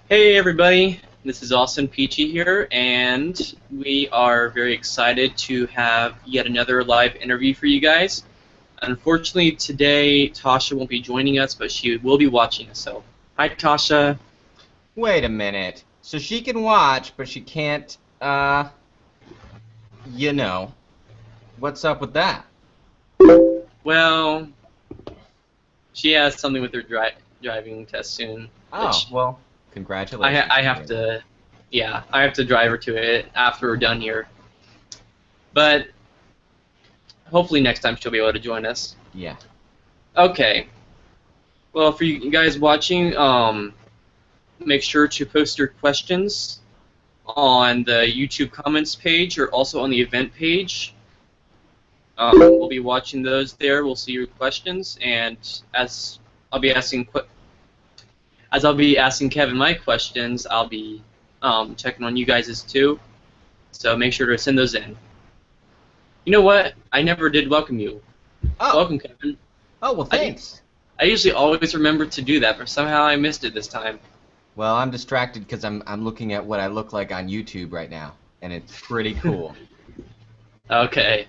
Hey everybody, this is Austin Peachy here, and we are very excited to have yet another live interview for you guys. Unfortunately, today Tasha won't be joining us, but she will be watching us. So, hi Tasha. Wait a minute. So she can watch, but she can't, you know. What's up with that? Well, she has something with her driving test soon, Oh, which well, congratulations I to have her then. to, yeah, I have to drive her to it after we're done here. But hopefully next time she'll be able to join us. Yeah. Okay. Well, for you guys watching, make sure to post your questions on the YouTube comments page or also on the event page. We'll be watching those there. We'll see your questions, and as I'll be asking I'll be asking Kevin my questions, I'll be checking on you guys' too. So make sure to send those in. You know what? I never did welcome you. Oh, Welcome, Kevin. oh, well, I thanks. I usually always remember to do that, but somehow I missed it this time. Well, I'm distracted because I'm looking at what I look like on YouTube right now, and it's pretty cool. Okay.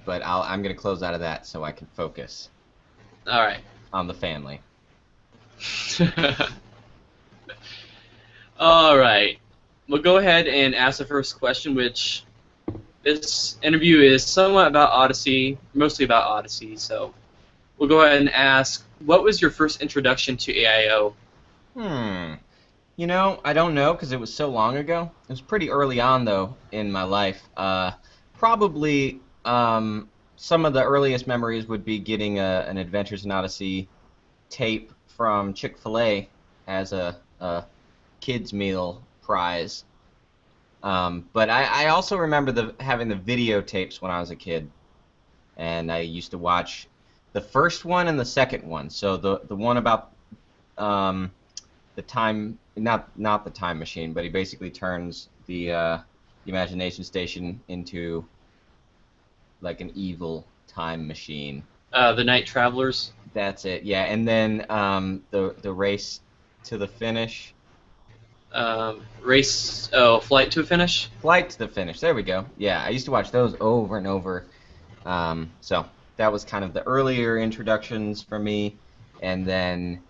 But I'm gonna close out of that so I can focus All right. on the family. All right. We'll go ahead and ask the first question, which this interview is somewhat about Odyssey, mostly about Odyssey. So we'll go ahead and ask, what was your first introduction to AIO? Hmm. I don't know because it was so long ago. It was pretty early on though in my life. Probably some of the earliest memories would be getting an Adventures in Odyssey tape from Chick-fil-A as a kids meal prize. But I also remember having the videotapes when I was a kid, and I used to watch the first one and the second one. So the one about um, the time, not the time machine, but he basically turns the imagination station into like an evil time machine. The Night Travelers. That's it. Yeah, and then the race to the finish, Flight to a Finish. flight to the finish. There we go. Yeah, I used to watch those over and over. So that was kind of the earlier introductions for me, and then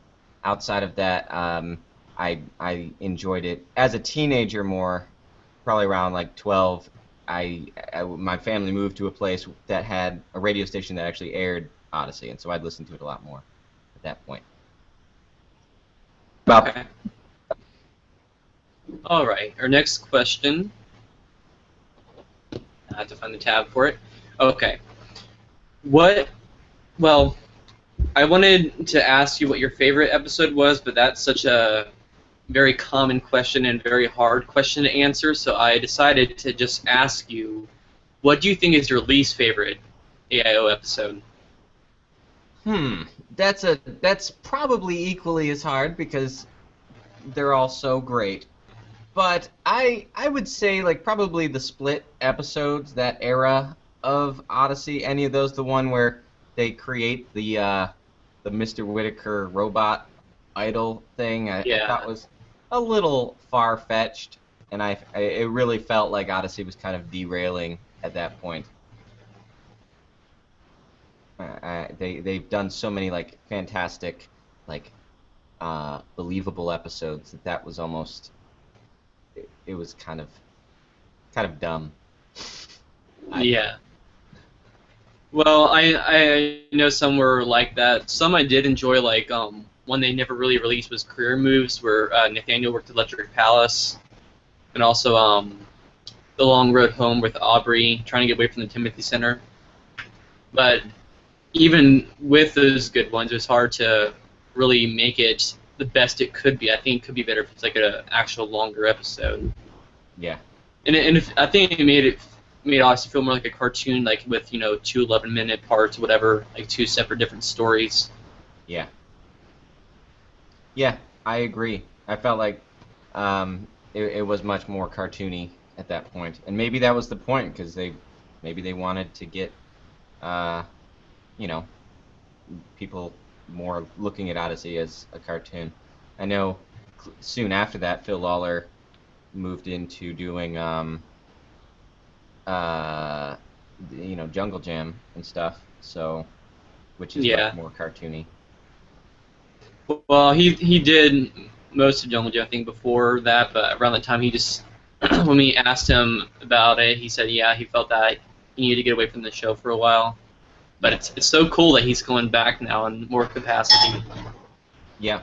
outside of that, I enjoyed it as a teenager more. Probably around like 12. My family moved to a place that had a radio station that actually aired Odyssey, and so I'd listen to it a lot more at that point. About Okay. All right. Our next question. I have to find the tab for it. Okay. What? Well, I wanted to ask you what your favorite episode was, but that's such a very common question and very hard question to answer, so I decided to just ask you, what do you think is your least favorite AIO episode? hmm, that's probably equally as hard because they're all so great. But I would say like probably the split episodes, that era of Odyssey, any of those, the one where they create the Mr. Whitaker robot idol thing, I thought Yeah. was a little far fetched, and it really felt like Odyssey was kind of derailing at that point. They've done so many like fantastic, like believable episodes that was almost it was kind of dumb. I thought. Yeah. Well, I know some were like that. Some I did enjoy, like one they never really released was Career Moves, where Nathaniel worked at Electric Palace, and also The Long Road Home with Aubrey, trying to get away from the Timothy Center. But even with those good ones, it was hard to really make it the best it could be. I think it could be better if it's like an actual longer episode. Yeah, And if, I think it made Odyssey feel more like a cartoon, like with two 11-minute parts, whatever, like two separate different stories. yeah, yeah. I agree. I felt like it was much more cartoony at that point, and maybe that was the point because maybe they wanted to get uh, you know people more looking at Odyssey as a cartoon. I know soon after that, Phil Lawler moved into doing Jungle Jam and stuff. So, which is Yeah. much more cartoony. Well, he did most of Jungle Gym, I think, before that, but around the time he just, when we asked him about it, he said, yeah, he felt that he needed to get away from the show for a while. But it's so cool that he's going back now in more capacity. Yeah.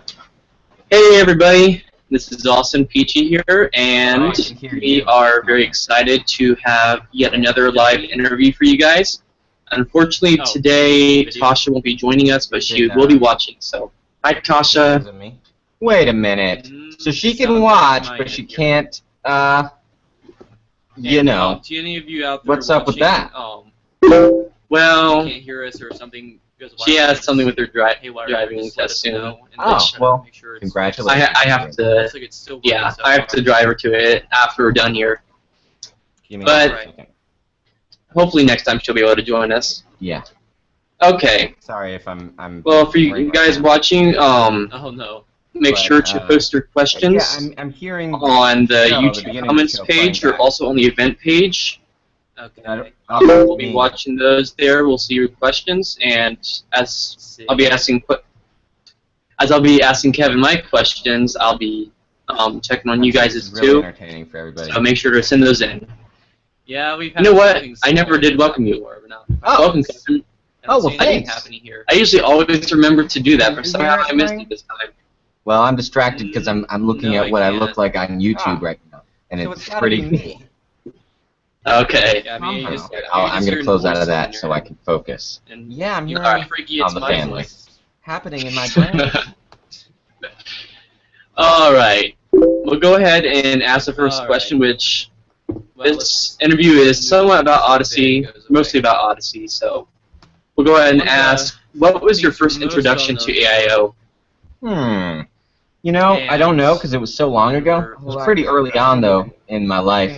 Hey, everybody. This is Austin Peachy here, and we are very excited to have yet another live interview for you guys. Unfortunately, today, Tasha won't be joining us, but she will be watching, so... Hi, Tasha. Wait a minute. So she can watch, but she can't, you know. Do any of you out there what's up with that? Well, can't hear us or something. She has something with her driving test soon. Oh, well, congratulations. I have to, yeah, I have to drive her to it after we're done here. But hopefully next time she'll be able to join us. Yeah. Okay. Sorry if I'm. Well, for you guys watching, oh no. Make sure to post your questions I'm hearing on the YouTube comments page or also on the event page. Okay. We'll be watching those there. We'll see your questions, and as I'll be asking Kevin my questions, I'll be checking on you guys' really too. Entertaining for everybody. So make sure to send those in. Yeah, we've had. You know what? I never did welcome you. Welcome, Kevin. Oh, well, thanks. I usually always remember to do that, but somehow I missed it this time. Well, I'm distracted because I'm looking at what I look like on YouTube right now, and so it's pretty. Me. Okay. Yeah, I'm going to close out of that so I can focus. And yeah, I'm hearing on the family. What's happening in my brain? All right. We'll go ahead and ask the first question, which this interview is somewhat about Odyssey, mostly about Odyssey, so we'll go ahead and ask, what was your first introduction to AIO? You know, I don't know because it was so long ago. It was pretty early on, though, in my life.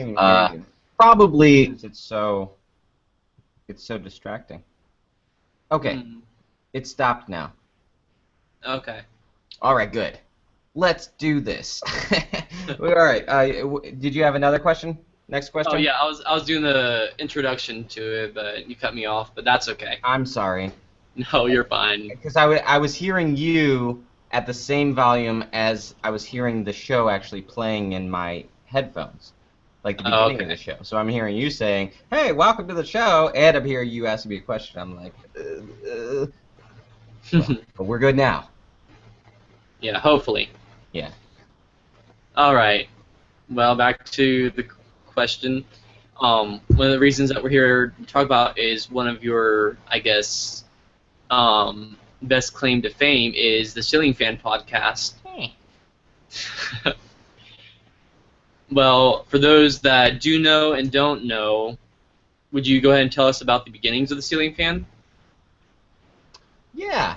Probably it's so distracting. Okay, it stopped now. Okay. All right, good. Let's do this. All right. Did you have another question? Next question? Oh yeah, I was doing the introduction to it, but you cut me off. But that's okay. I'm sorry. No, you're fine. Because I was hearing you at the same volume as I was hearing the show actually playing in my headphones, like the beginning of the show. So I'm hearing you saying, "Hey, welcome to the show," and I'm hearing you asking me a question. I'm like, well, but we're good now. Yeah, hopefully. Yeah. All right. Well, back to the question. One of the reasons that we're here to talk about is one of your, I guess, best claim to fame is the Ceiling Fan podcast. Hey. Well, for those that do know and don't know, would you go ahead and tell us about the beginnings of the Ceiling Fan? Yeah.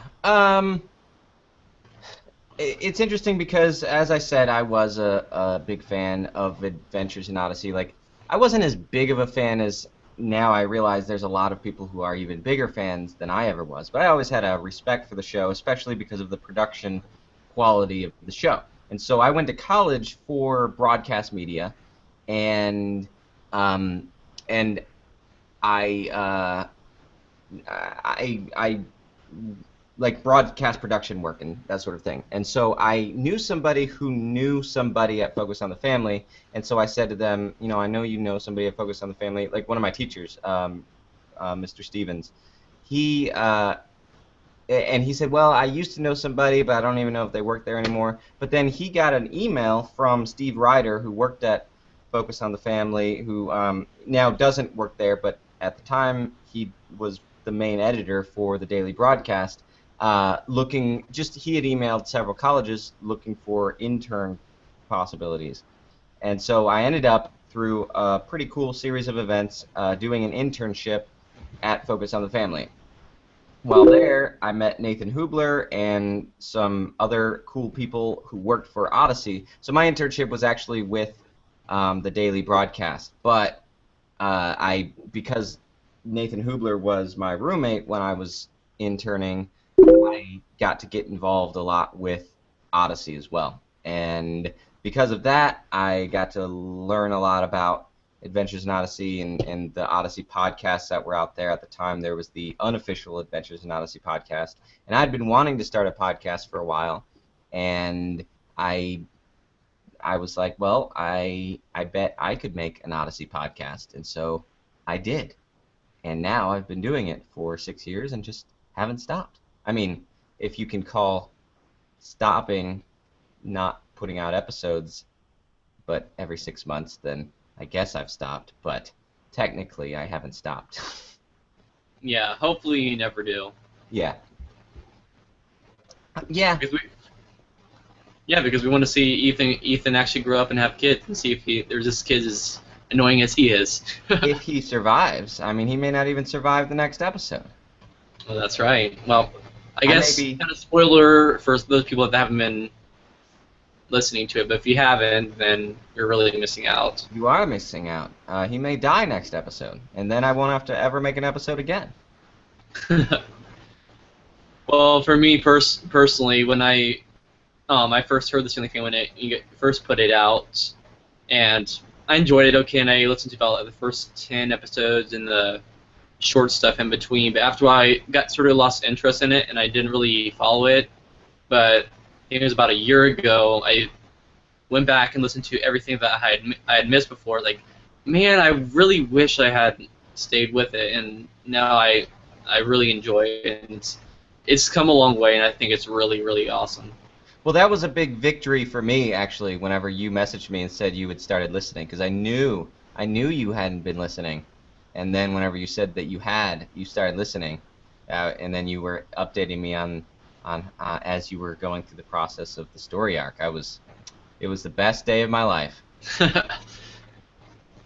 It's interesting because, as I said, I was a big fan of Adventures in Odyssey. Like, I wasn't as big of a fan as now I realize there's a lot of people who are even bigger fans than I ever was. But I always had a respect for the show, especially because of the production quality of the show. And so I went to college for broadcast media, and I like broadcast production work and that sort of thing. And so I knew somebody who knew somebody at Focus on the Family, and so I said to them, you know, I know you know somebody at Focus on the Family, like one of my teachers, Mr. Stevens. And he said, well, I used to know somebody, but I don't even know if they work there anymore. But then he got an email from Steve Ryder, who worked at Focus on the Family, who now doesn't work there, but at the time he was the main editor for the daily broadcast. He had emailed several colleges looking for intern possibilities. And so I ended up, through a pretty cool series of events, doing an internship at Focus on the Family. While there, I met Nathan Hubler and some other cool people who worked for Odyssey. So my internship was actually with the daily broadcast. But because Nathan Hubler was my roommate when I was interning, I got to get involved a lot with Odyssey as well. And because of that, I got to learn a lot about Adventures in Odyssey and the Odyssey podcasts that were out there at the time. There was the unofficial Adventures in Odyssey podcast, and I'd been wanting to start a podcast for a while, and I was like, well, I bet I could make an Odyssey podcast, and so I did. And now I've been doing it for 6 years and just haven't stopped. I mean, if you can call stopping not putting out episodes, but every 6 months, then I guess I've stopped. But technically, I haven't stopped. Yeah, hopefully you never do. Yeah. Yeah. Because we want to see Ethan actually grow up and have kids and see if there's this kid as annoying as he is. If he survives. I mean, he may not even survive the next episode. Well, that's right. Well, I guess may be... kind of spoiler for those people that haven't been listening to it, but if you haven't, then you're really missing out. You are missing out. He may die next episode, and then I won't have to ever make an episode again. Well, for me personally, when I first heard this thing when you first put it out, and I enjoyed it okay, and I listened to about the first 10 episodes and the short stuff in between, but after I got sort of lost interest in it, and I didn't really follow it, but I think it was about a year ago, I went back and listened to everything that I had missed before. Like, man, I really wish I had stayed with it, and now I really enjoy it, and it's come a long way, and I think it's really, really awesome. Well, that was a big victory for me, actually, whenever you messaged me and said you had started listening, because I knew you hadn't been listening. And then whenever you said that you started listening, and then you were updating me on as you were going through the process of the story arc. It was the best day of my life.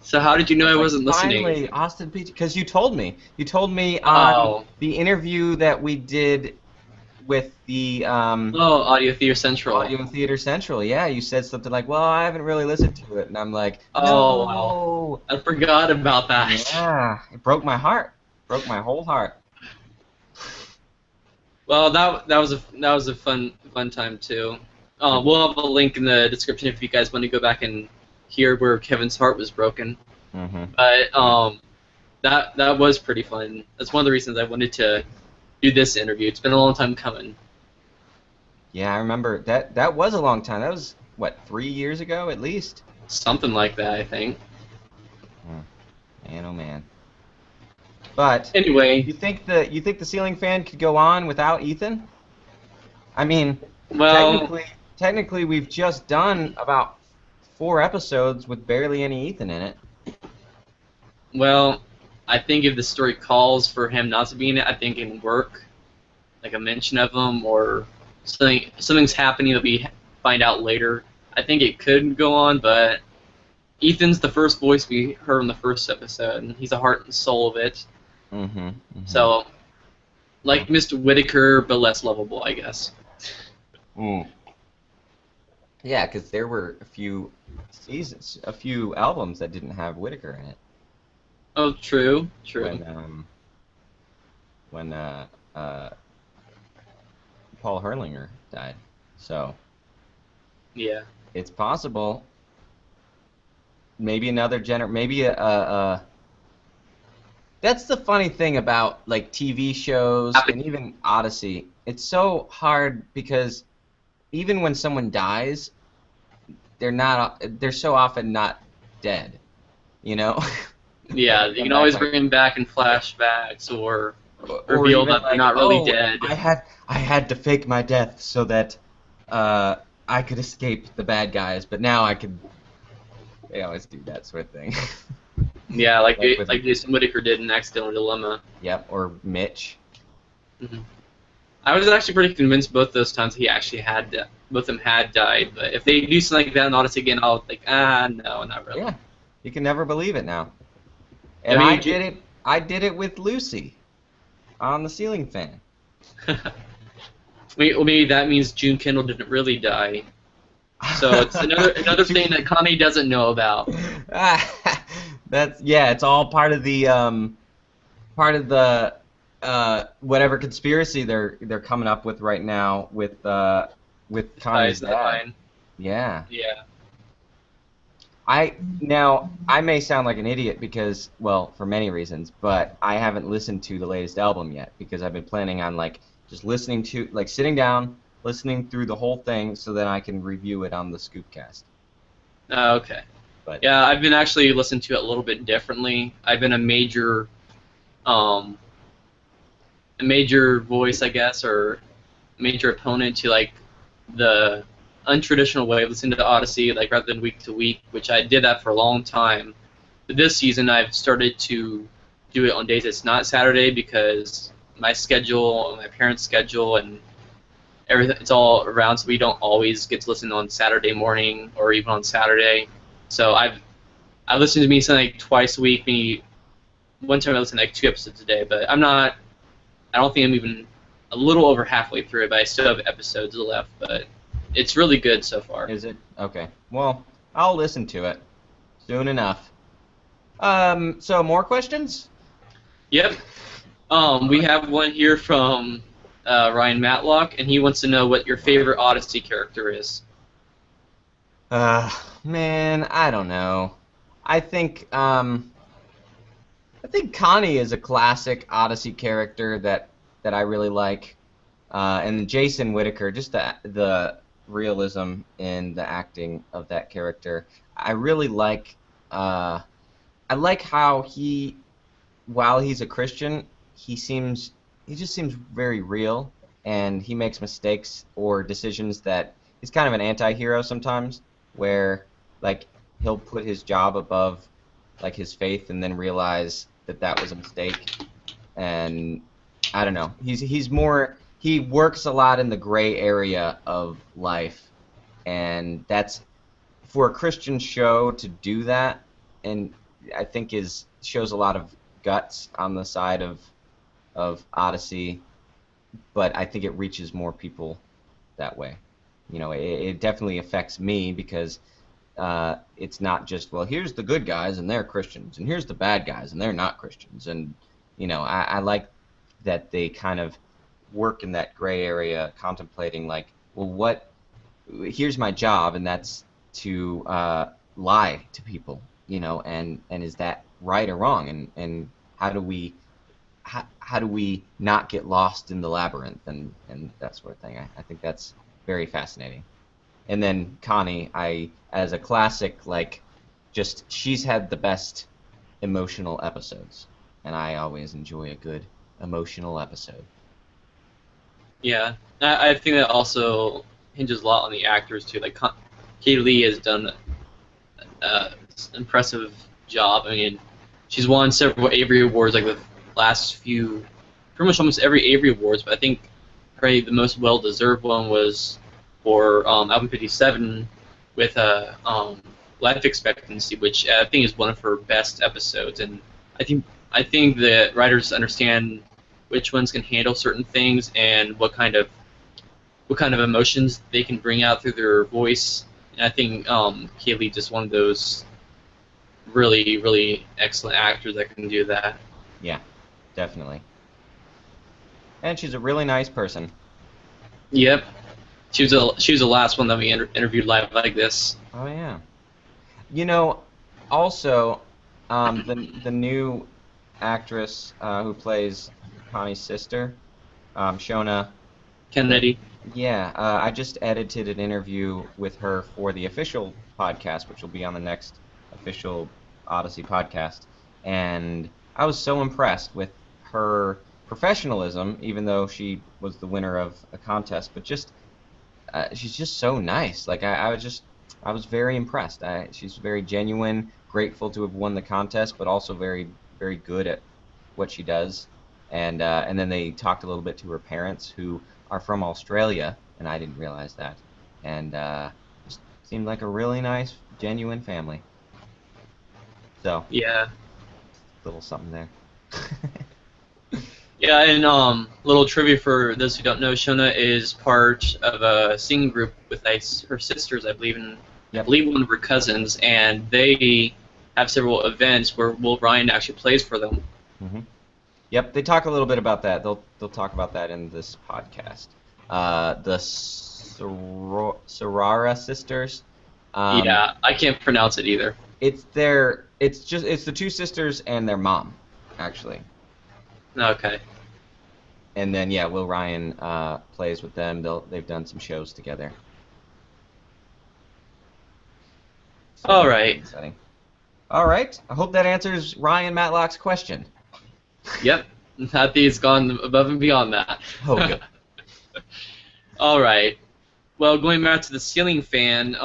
So how did you know I wasn't listening? Finally, Austin Peach, because you told me. You told me on the interview that we did with the Audio Theater Central. Audio Theater Central, yeah. You said something like, well, I haven't really listened to it. And I'm like, oh, no. Wow. I forgot about that. Yeah, it broke my heart. Broke my whole heart. Well, that was a fun time too. We'll have a link in the description if you guys want to go back and hear where Kevin's heart was broken. Mm-hmm. But that was pretty fun. That's one of the reasons I wanted to do this interview. It's been a long time coming. Yeah, I remember that was a long time. That was what, 3 years ago at least? Something like that, I think. Man, oh man. But anyway, you think the ceiling fan could go on without Ethan? I mean, well, technically we've just done about 4 episodes with barely any Ethan in it. Well, I think if the story calls for him not to be in it, I think it can work. Like a mention of him or something's happening that we find out later. I think it could go on, but Ethan's the first voice we heard in the first episode, and he's the heart and soul of it. Mm-hmm, mm-hmm. So, like Mr. Whitaker, but less lovable, I guess. Mm. Yeah, because there were a few albums that didn't have Whitaker in it. Oh, true. When Paul Herlinger died, so yeah, it's possible. Maybe another maybe a. That's the funny thing about like TV shows and even Odyssey. It's so hard because even when someone dies, they're so often not dead, you know. Yeah, you can always bring them back in flashbacks or reveal that they're not really dead. I had to fake my death so that I could escape the bad guys, but now I could. They always do that sort of thing. Yeah, like Jason Whitaker did in Accidental Dilemma. Yep, or Mitch. Mm-hmm. I was actually pretty convinced both those times he actually both of them had died. But if they do something like that in Odyssey again, I'll think, no, not really. Yeah, you can never believe it now. And I did it with Lucy on the ceiling fan. Well, maybe that means June Kendall didn't really die. So it's another thing that Connie doesn't know about. It's all part of the whatever conspiracy they're coming up with right now with Connie's dad. Yeah. Yeah. I may sound like an idiot because, well, for many reasons, but I haven't listened to the latest album yet because I've been planning on like just listening to like sitting down, listening through the whole thing so that I can review it on the Scoopcast. Okay. But Yeah, I've been actually listening to it a little bit differently. I've been um, a major voice, I guess, or major opponent to like the untraditional way of listening to Odyssey, like rather than week to week, which I did that for a long time. But this season, I've started to do it on days it's not Saturday because my schedule, my parents' schedule, and everything it's all around, so we don't always get to listen on Saturday morning or even on Saturday. So I've listened to me something like twice a week. Maybe one time I listened to like 2 episodes a day, but I'm not. I don't think I'm even a little over halfway through it, but I still have episodes left. But it's really good so far. is it? Okay. Well, I'll listen to it soon enough. So more questions? Yep. We have one here from Ryan Matlock, and he wants to know what your favorite Odyssey character is. Man, I don't know. I think um I think Connie is a classic Odyssey character that I really like. And Jason Whittaker, just the realism in the acting of that character. I really like uh I like how while he's a Christian, he just seems very real, and he makes mistakes or decisions that he's kind of an anti-hero sometimes, where like he'll put his job above like his faith and then realize that that was a mistake. And I don't know. He works a lot in the gray area of life, and that's for a Christian show to do that, and I think is shows a lot of guts on the side of Odyssey, but I think it reaches more people that way. It definitely affects me because it's not just, well, here's the good guys and they're Christians, and here's the bad guys and they're not Christians, and I like that they kind of work in that gray area, contemplating like, well, what here's my job, and that's to lie to people, and is that right or wrong, and how do we not get lost in the labyrinth, and that sort of thing. I think that's very fascinating. And then Connie, I as a classic, like, just she's had the best emotional episodes, and I always enjoy a good emotional episode. Yeah, I think that also hinges a lot on the actors too. Like Kay Lee has done an impressive job. I mean, she's won several Avery Awards, like the last few, pretty much almost every Avery Awards. But I think probably the most well-deserved one was for album 57 with life expectancy, which I think is one of her best episodes. And I think the writers understand which ones can handle certain things and what kind of emotions they can bring out through their voice. And I think Kaylee just one of those really, really excellent actors that can do that. Yeah, definitely. And she's a really nice person. Yep. She was the last one that we interviewed live like this. Oh yeah. You know, also, the new actress who plays Connie's sister, Shona. Kennedy. Yeah, I just edited an interview with her for the official podcast, which will be on the next official Odyssey podcast, and I was so impressed with her professionalism, even though she was the winner of a contest. But just she's just so nice. Like I was very impressed. She's very genuine, grateful to have won the contest, but also very, very good at what she does. And then they talked a little bit to her parents, who are from Australia, and I didn't realize that. And just seemed like a really nice, genuine family. So, Yeah. little something there. Yeah, and little trivia for those who don't know, Shona is part of a singing group with her sisters, I believe, and I Yep. believe one of her cousins, and they have several events where Will Ryan actually plays for them. hmm Yep, they talk a little bit about that. They'll talk about that in this podcast. The Sorara sisters. Um, Yeah, I can't pronounce it either. it's the two sisters and their mom, actually. Okay. And then yeah, Will Ryan plays with them. They've done some shows together. So All that's right. pretty exciting. All right. I hope that answers Ryan Matlock's question. Yep. I think it's gone above and beyond that. Oh, good. All right. Well, going back to the ceiling fan,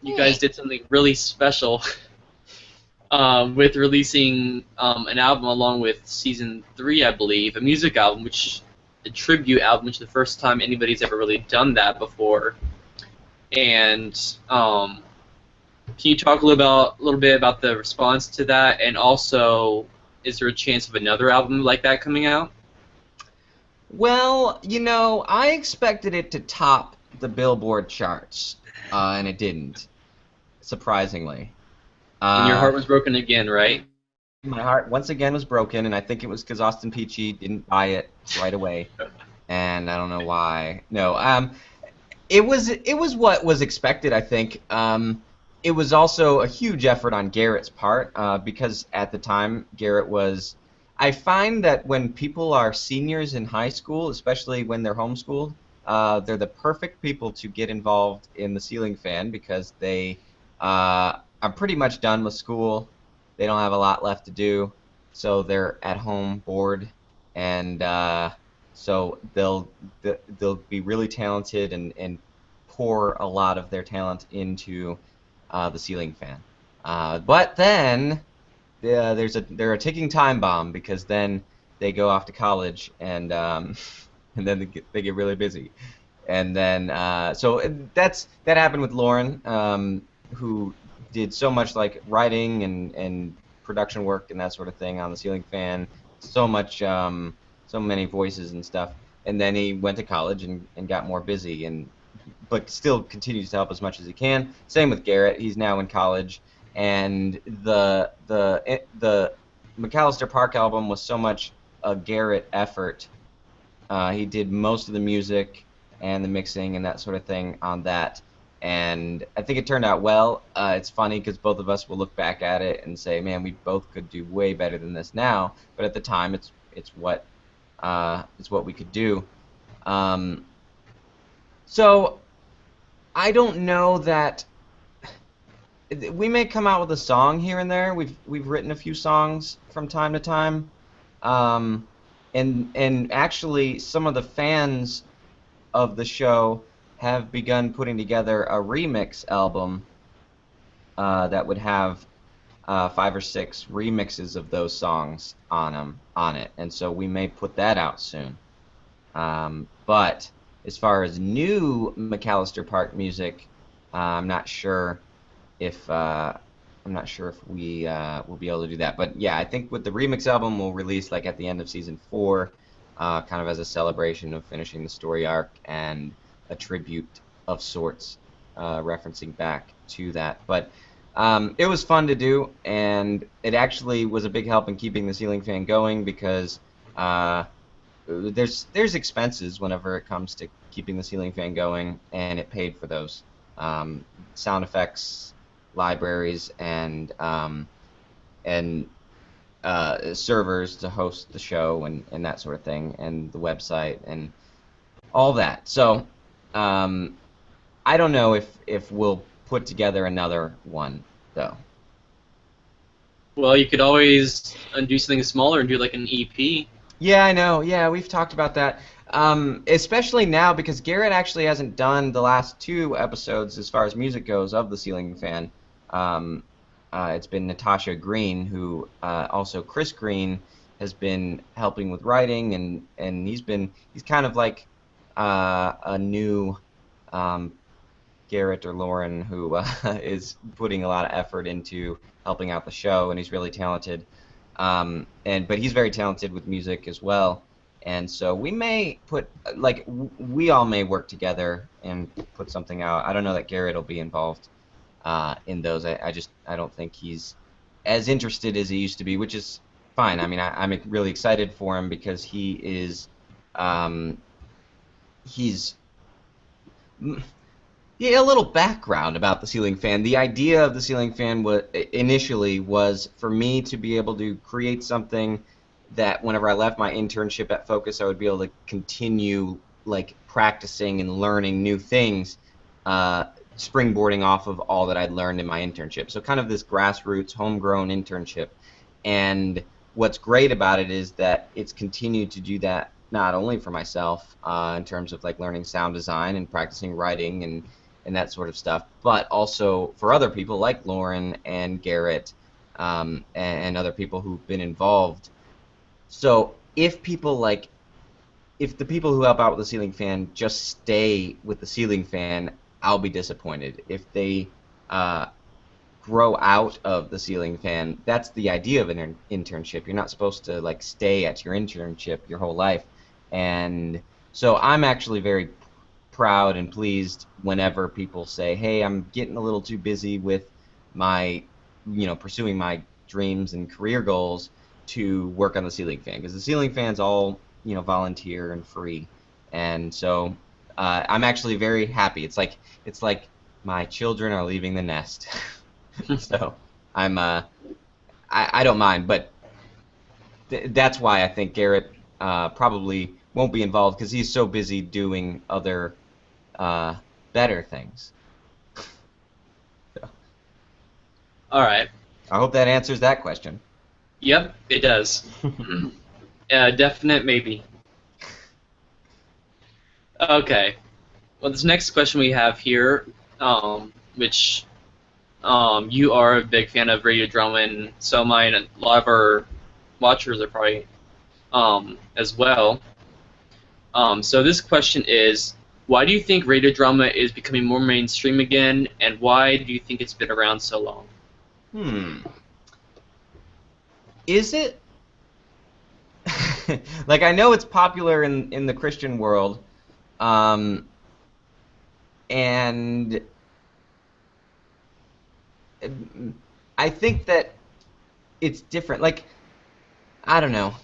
you guys did something really special with releasing an album along with season 3, I believe, a music album, which a tribute album, which is the first time anybody's ever really done that before. And can you talk a little bit about the response to that, and also, is there a chance of another album like that coming out? Well, I expected it to top the Billboard charts, and it didn't, surprisingly. And your Uh, heart was broken again, right? my heart once again was broken, and I think it was because Austin Peachy didn't buy it right away, and I don't know why. No, it was what was expected, I think. It was also a huge effort on Garrett's part because at the time Garrett was. I find that when people are seniors in high school, especially when they're homeschooled, they're the perfect people to get involved in the ceiling fan because they are pretty much done with school. They don't have a lot left to do, so they're at home bored, and so they'll be really talented and pour a lot of their talent into the ceiling fan. But then they're a ticking time bomb because then they go off to college and and then they get really busy. And then so that happened with Lauren, who did so much like writing and production work and that sort of thing on the ceiling fan, so much so many voices and stuff. And then he went to college and got more busy and but still continues to help as much as he can. Same with Garrett. He's now in college, and the McAllister Park album was so much a Garrett effort. He did most of the music and the mixing and that sort of thing on that, and I think it turned out well. It's funny because both of us will look back at it and say, "Man, we both could do way better than this now." But at the time, it's what we could do. Um, so I don't know that we may come out with a song here and there. We've written a few songs from time to time, um, and actually some of the fans of the show have begun putting together a remix album that would have 5 or 6 remixes of those songs on it, and so we may put that out soon. But as far as new McAllister Park music, I'm not sure if we will be able to do that. But yeah, I think with the remix album we'll release like at the end of season 4, kind of as a celebration of finishing the story arc and a tribute of sorts, referencing back to that. But it was fun to do, and it actually was a big help in keeping the ceiling fan going because there's expenses whenever it comes to keeping the ceiling fan going, and it paid for those sound effects, libraries, and servers to host the show and that sort of thing, and the website and all that. So I don't know if we'll put together another one though. Well, you could always do something smaller and do like an EP. Yeah, I know. Yeah, we've talked about that. Especially now because Garrett actually hasn't done the last 2 episodes as far as music goes of the Ceiling Fan. It's been Natasha Green, who also Chris Green has been helping with writing, and he's kind of like a new Garrett or Lauren who is putting a lot of effort into helping out the show, and he's really talented. But he's very talented with music as well, and so we may put we all may work together and put something out. I don't know that Garrett will be involved in those. I don't think he's as interested as he used to be, which is fine. I mean, I'm really excited for him because he's Yeah, a little background about the ceiling fan. The idea of the ceiling fan initially was for me to be able to create something that whenever I left my internship at Focus, I would be able to continue like practicing and learning new things, uh, springboarding off of all that I'd learned in my internship. So kind of this grassroots, homegrown internship. And what's great about it is that it's continued to do that not only for myself in terms of like learning sound design and practicing writing and that sort of stuff, but also for other people like Lauren and Garrett and other people who've been involved. So if the people who help out with the ceiling fan just stay with the ceiling fan, I'll be disappointed. If they uh, grow out of the ceiling fan, that's the idea of an internship. You're not supposed to like stay at your internship your whole life. And so I'm actually very proud and pleased whenever people say, "Hey, I'm getting a little too busy with my, pursuing my dreams and career goals to work on the ceiling fan," because the ceiling fan's all, volunteer and free. And so I'm actually very happy. It's like my children are leaving the nest. So I'm I don't mind, but that's why I think Garrett probably won't be involved because he's so busy doing other better things. So, All right. I hope that answers that question. Yep, it does. Definite maybe. Okay. Well, this next question we have here, which you are a big fan of radio drama, and so am I, and a lot of our watchers are probably as well. So this question is, why do you think radio drama is becoming more mainstream again, and why do you think it's been around so long? Is it? Like, I know it's popular in the Christian world, and I think that it's different. Like, I don't know.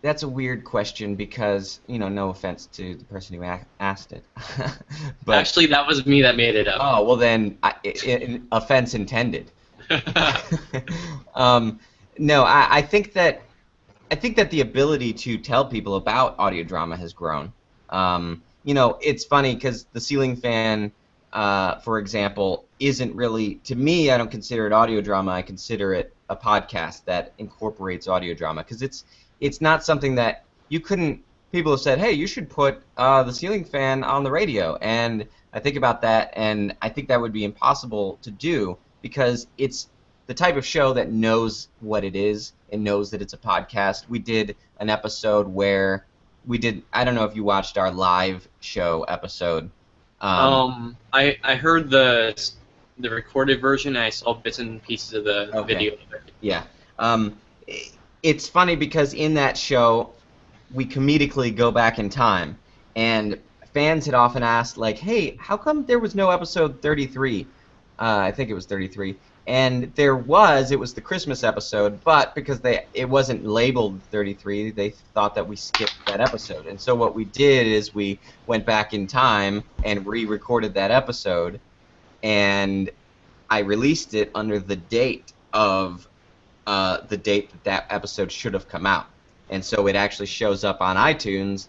That's a weird question because, no offense to the person who asked it. But, Actually, that was me that made it up. oh, well then, offense intended. No, I think that the ability to tell people about audio drama has grown. It's funny because the ceiling fan, for example, isn't really, to me, I don't consider it audio drama. I consider it a podcast that incorporates audio drama because it's not something that you couldn't. People have said, "Hey, you should put the ceiling fan on the radio," and I think about that, and I think that would be impossible to do because it's the type of show that knows what it is and knows that it's a podcast. We did an episode where I don't know if you watched our live show episode. I heard the recorded version, and I saw bits and pieces of the video of it. Yeah. It's funny because in that show, we comedically go back in time, and fans had often asked, like, "Hey, how come there was no episode 33?" I think it was 33. And it was the Christmas episode, but because it wasn't labeled 33, they thought that we skipped that episode. And so what we did is we went back in time and re-recorded that episode, and I released it under the date of the date that episode should have come out. And so it actually shows up on iTunes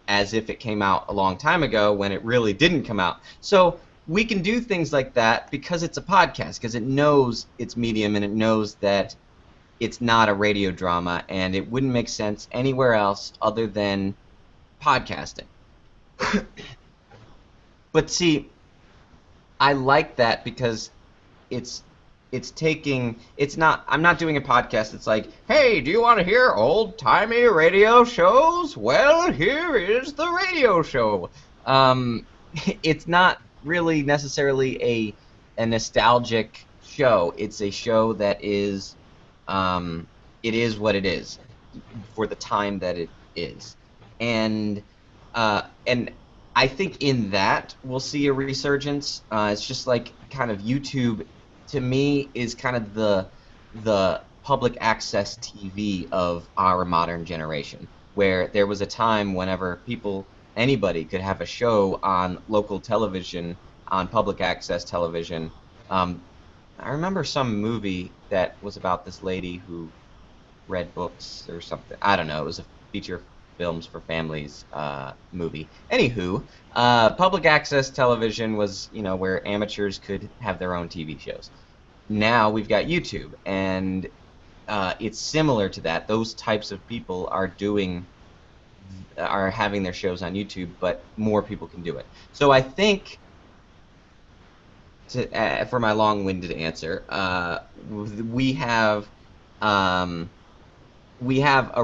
as if it came out a long time ago when it really didn't come out. So we can do things like that because it's a podcast, because it knows its medium and it knows that it's not a radio drama, and it wouldn't make sense anywhere else other than podcasting. But see, I like that because I'm not doing a podcast. It's like, "Hey, do you want to hear old-timey radio shows? Well, here is the radio show." It's not really necessarily a nostalgic show. It's a show that is it is what it is for the time that it is, and I think in that we'll see a resurgence. It's just like kind of YouTube, to me, is kind of the public access TV of our modern generation, where there was a time whenever people anybody could have a show on local television, on public access television. I remember some movie that was about this lady who read books or something. I don't know. It was a feature films for families movie. Anywho, public access television was, where amateurs could have their own TV shows. Now we've got YouTube, and it's similar to that. Those types of people are having their shows on YouTube, but more people can do it. So I think, for my long-winded answer, we have a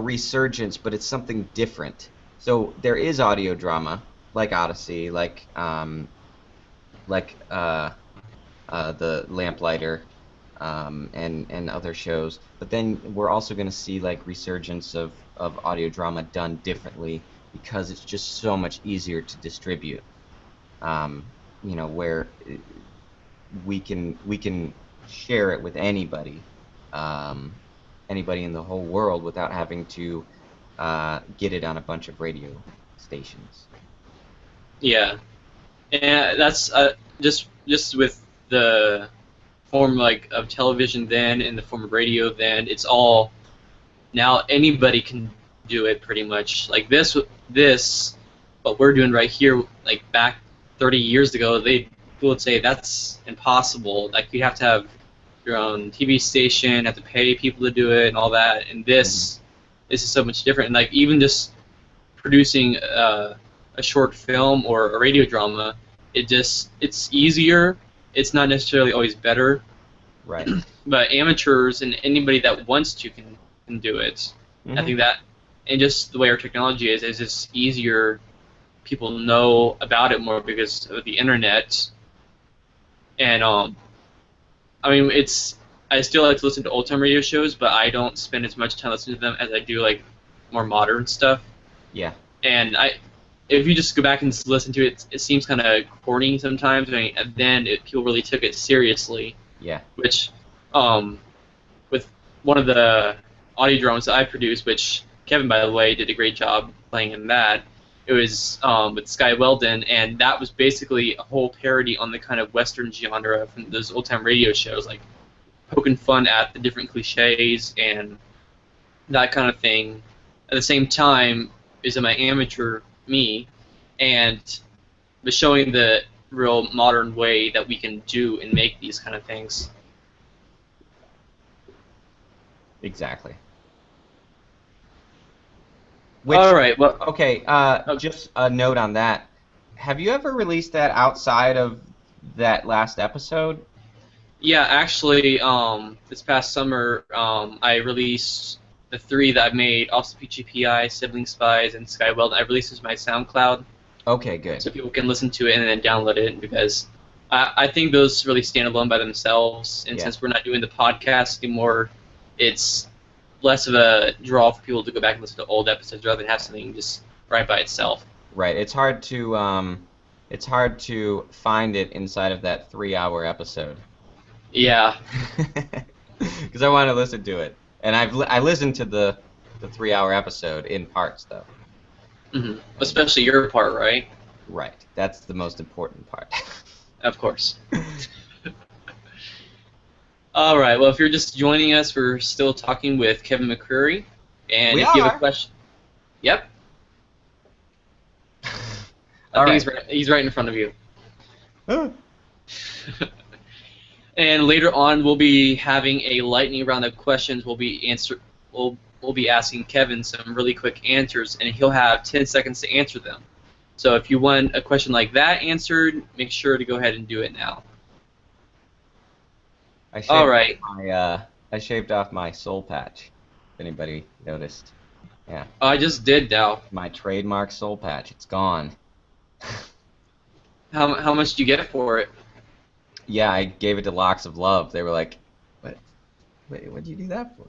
resurgence, but it's something different. So there is audio drama, like Odyssey, like the Lamplighter, and other shows. But then we're also going to see like resurgence of audio drama done differently because it's just so much easier to distribute. Where we can share it with anybody, anybody in the whole world without having to get it on a bunch of radio stations. Yeah, and that's just with the form of television then and the form of radio then. It's all now anybody can do it pretty much. Like this what we're doing right here. Like back 30 years ago, people would say that's impossible. Like you have to have your own TV station, have to pay people to do it and all that. And this is so much different. And like even just producing a short film or a radio drama, it's easier. It's not necessarily always better. Right. But amateurs and anybody that wants to can do it. I think that, and just the way our technology is just easier. People know about it more because of the internet. And I mean, I still like to listen to old-time radio shows, but I don't spend as much time listening to them as I do like more modern stuff. Yeah. And if you just go back and listen to it, it seems kind of corny sometimes. I mean, and then people really took it seriously. Yeah. Which, with one of the audio dramas that I produced, which Kevin, by the way, did a great job playing in that. It was with Skye Weldon, and that was basically a whole parody on the kind of Western genre from those old-time radio shows, like poking fun at the different cliches and that kind of thing. At the same time, is my amateur me, but showing the real modern way that we can do and make these kind of things. Exactly. All right. Well, okay. Just a note on that. Have you ever released that outside of that last episode? Yeah, actually, this past summer, I released the 3 that I've made: Officer PGPI, Sibling Spies, and Skye Weldon. I released this to my SoundCloud. Okay, good. So people can listen to it and then download it, because I think those really stand alone by themselves. And since we're not doing the podcast anymore, it's less of a draw for people to go back and listen to old episodes rather than have something just right by itself. Right. It's hard to find it inside of that 3-hour episode. Yeah. Because I want to listen to it, and I listened to the 3-hour episode in parts though. Mm-hmm. Especially your part, right? Right. That's the most important part. Of course. All right. Well, if you're just joining us, we're still talking with Kevin McCreary, and if you have a question, yep. He's right in front of you. And later on, we'll be having a lightning round of questions. We'll be asking Kevin some really quick answers, and he'll have 10 seconds to answer them. So if you want a question like that answered, make sure to go ahead and do it now. I shaved off my soul patch. If anybody noticed. Yeah. I just did now. My trademark soul patch. It's gone. How much did you get for it? Yeah, I gave it to Locks of Love. They were like, "What? Wait, what did you do that for?"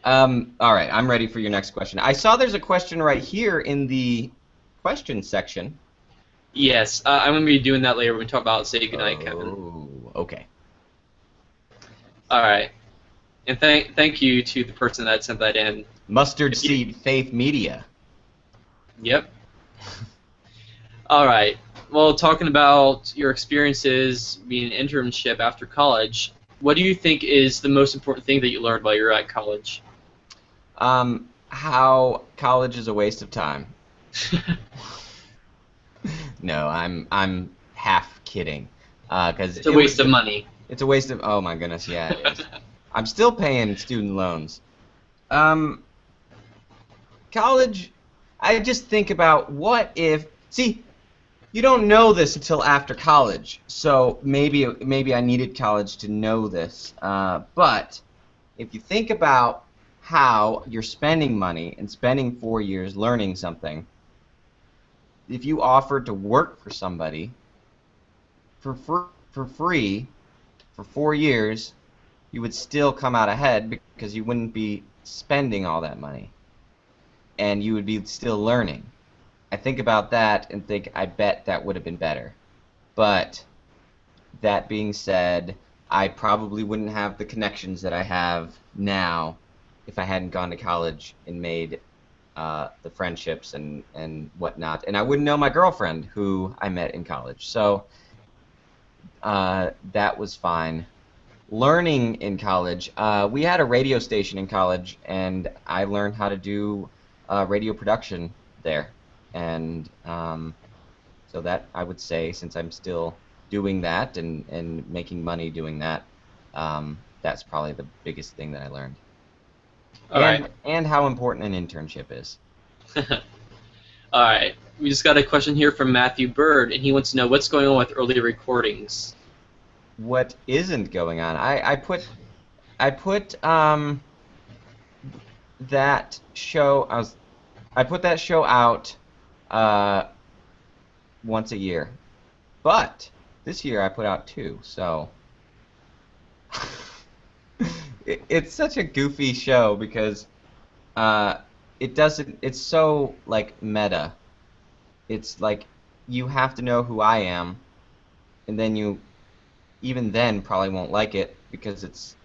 All right, I'm ready for your next question. I saw there's a question right here in the question section. Yes, I'm going to be doing that later when we talk about Say Goodnight Kevin. Oh, okay. All right. And thank you to the person that sent that in. Mustard Seed Faith Media. Yep. All right. Well, talking about your experiences being an internship after college, what do you think is the most important thing that you learned while you're at college? How college is a waste of time. No, I'm half kidding. 'Cause It's a it was waste of money. it's a waste of, oh my goodness, yeah, it is. I'm still paying student loans. Um, College, I just think about what if, see, you don't know this until after college, so maybe I needed college to know this. But if you think about how you're spending money and spending 4 years learning something, if you offered to work for somebody for free for 4 years, you would still come out ahead because you wouldn't be spending all that money and you would be still learning. I think about that and think I bet that would have been better. But that being said, I probably wouldn't have the connections that I have now if I hadn't gone to college and made the friendships and whatnot. And I wouldn't know my girlfriend who I met in college. So that was fine. Learning in college, we had a radio station in college, and I learned how to do radio production there. And so that I would say, since I'm still doing that and making money doing that, that's probably the biggest thing that I learned. All right. And how important an internship is. All right. We just got a question here from Matthew Bird, and he wants to know what's going on with early recordings. What isn't going on? I put that show I put that show out uh, once a year, but this year I put out two. So it's such a goofy show because it doesn't. It's so like meta. It's like you have to know who I am, and then you even then probably won't like it because it's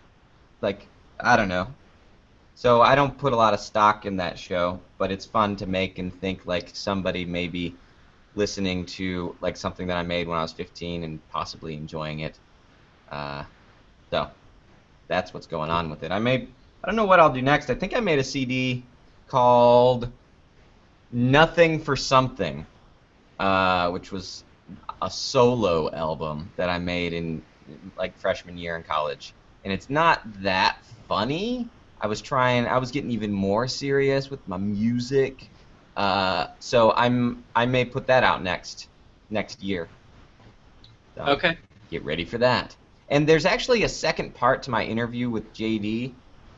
like I don't know. So I don't put a lot of stock in that show, but it's fun to make and think like somebody maybe listening to like something that I made when I was 15 and possibly enjoying it. Uh, so that's what's going on with it. I don't know what I'll do next. I think I made a CD called Nothing for Something, which was a solo album that I made in like freshman year in college. And it's not that funny. I was getting even more serious with my music. So I may put that out next year. So Okay. get ready for that. And there's actually a second part to my interview with JD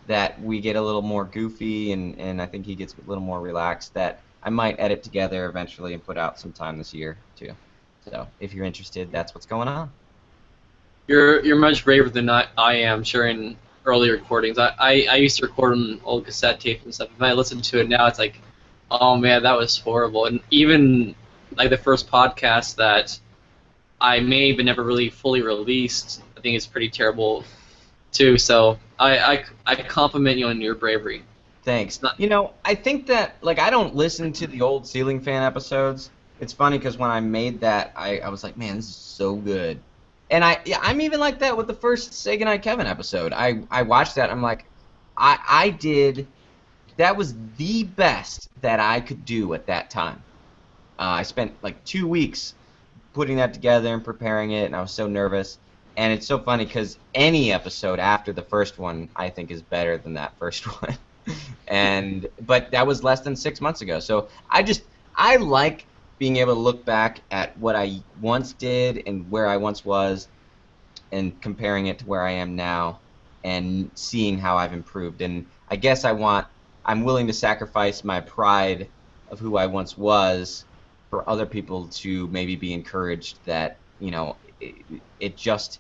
that we get a little more goofy and I think he gets a little more relaxed that I might edit together eventually and put out sometime this year too. So if you're interested, that's what's going on. You're much braver than I am sharing early recordings. I used to record on old cassette tape and stuff. When I listen to it now, it's like, oh man, that was horrible. And even like the first podcast that I made but never really fully released, I think it's pretty terrible too. So I compliment you on your bravery. Thanks. It's not. You know, I think that like I don't listen to the old Ceiling Fan episodes. It's funny because when I made that, I was like, man, this is so good. And yeah, I'm even like that with the first Say Goodnight Kevin episode. I watched that. I'm like, I did. That was the best that I could do at that time. I spent like 2 weeks putting that together and preparing it, and I was so nervous. And it's so funny because any episode after the first one, I think, is better than that first one. But that was less than 6 months ago. So I like being able to look back at what I once did and where I once was, and comparing it to where I am now, and seeing how I've improved. And I guess I'm willing to sacrifice my pride of who I once was for other people to maybe be encouraged that, it just,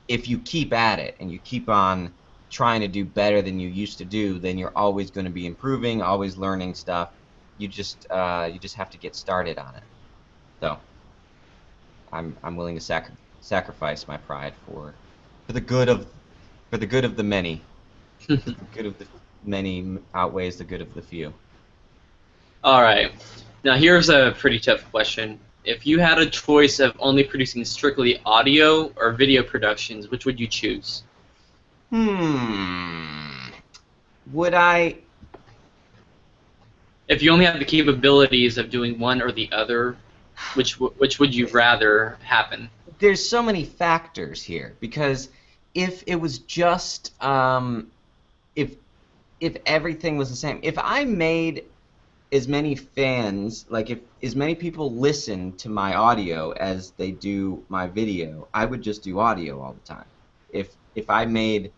if you keep at it and you keep on trying to do better than you used to do, then you're always going to be improving, always learning stuff. You just have to get started on it. So I'm willing to sacrifice my pride for the good of the many. The good of the many outweighs the good of the few. All right. Now here's a pretty tough question. If you had a choice of only producing strictly audio or video productions, which would you choose? Hmm. Would I? If you only had the capabilities of doing one or the other, which would you rather happen? There's so many factors here because if it was just if everything was the same, if I made as many fans, like if as many people listen to my audio as they do my video, I would just do audio all the time. If I made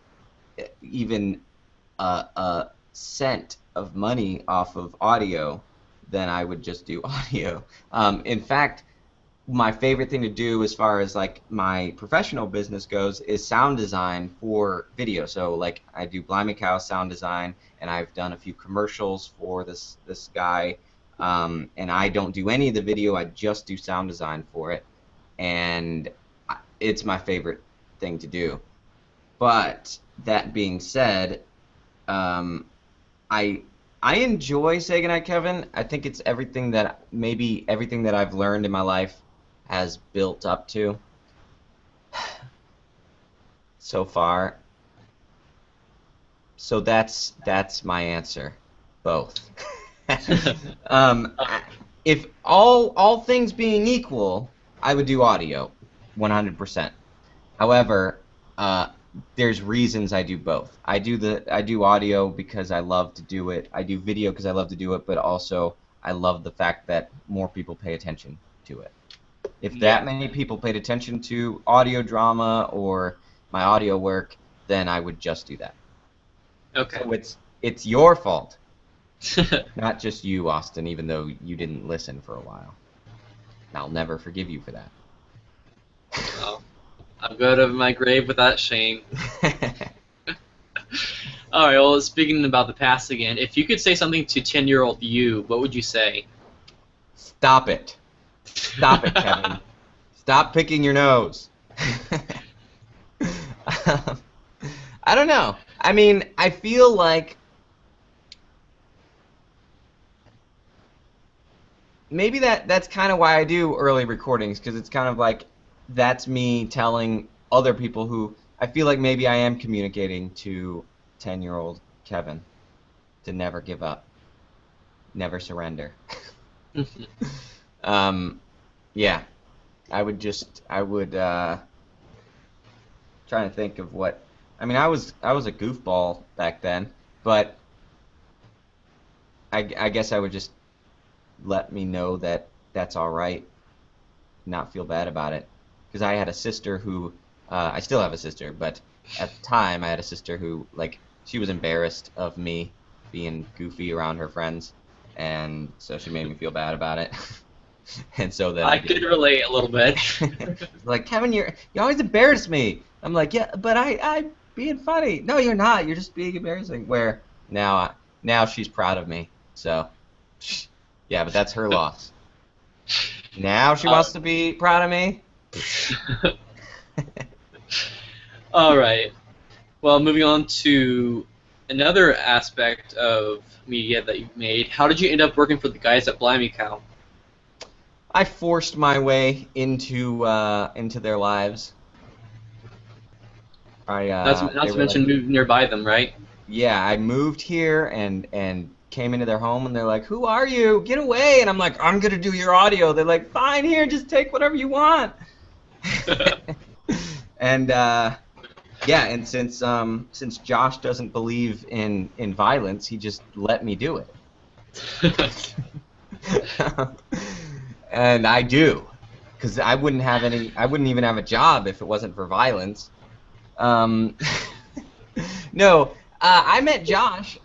even a cent of money off of audio, then I would just do audio. In fact, my favorite thing to do as far as like my professional business goes is sound design for video. So like I do Blimey Cow sound design, and I've done a few commercials for this guy, and I don't do any of the video. I just do sound design for it, and it's my favorite thing to do. But that being said, um, I I enjoy Say Goodnight Kevin. I think it's everything that maybe everything that I've learned in my life has built up to so far. So that's my answer. Both. um, if all things being equal, I would do audio, 100%. However, uh, there's reasons I do both. I do audio because I love to do it. I do video because I love to do it, but also I love the fact that more people pay attention to it. If that Yeah. many people paid attention to audio drama or my audio work, then I would just do that. Okay. So it's your fault, not just you, Austin, even though you didn't listen for a while. And I'll never forgive you for that. Well, I'll go to my grave with that shame. All right. Well, speaking about the past again, if you could say something to 10-year-old you, what would you say? Stop it. Stop it, Kevin. Stop picking your nose. I don't know. I mean, I feel like maybe that's kind of why I do early recordings, because it's kind of like that's me telling other people who I feel like maybe I am communicating to 10-year-old Kevin to never give up, never surrender. Yeah, I would trying to think of what. I mean, I was a goofball back then, but I guess I would just let me know that that's all right, not feel bad about it, because I had a sister who I still have a sister, but at the time I had a sister who like she was embarrassed of me being goofy around her friends, and so she made me feel bad about it, and so then I I could relate a little bit. like, Kevin, you always embarrass me. I'm like, yeah, but I being funny. No, you're not. You're just being embarrassing. Where now she's proud of me. So yeah, but that's her loss. Now she Uh, wants to be proud of me. all right. Well, moving on to another aspect of media that you've made. How did you end up working for the guys at Blimey Cow? I forced my way into their lives. Not They to were mention like, moved nearby them, right? yeah, I moved here and came into their home, and they're like, "Who are you? Get away!" And I'm like, "I'm gonna do your audio." They're like, "Fine, here, just take whatever you want." And yeah, and since Josh doesn't believe in violence, he just let me do it. And I do, because I wouldn't even have a job if it wasn't for violence. Um, no, I met Josh,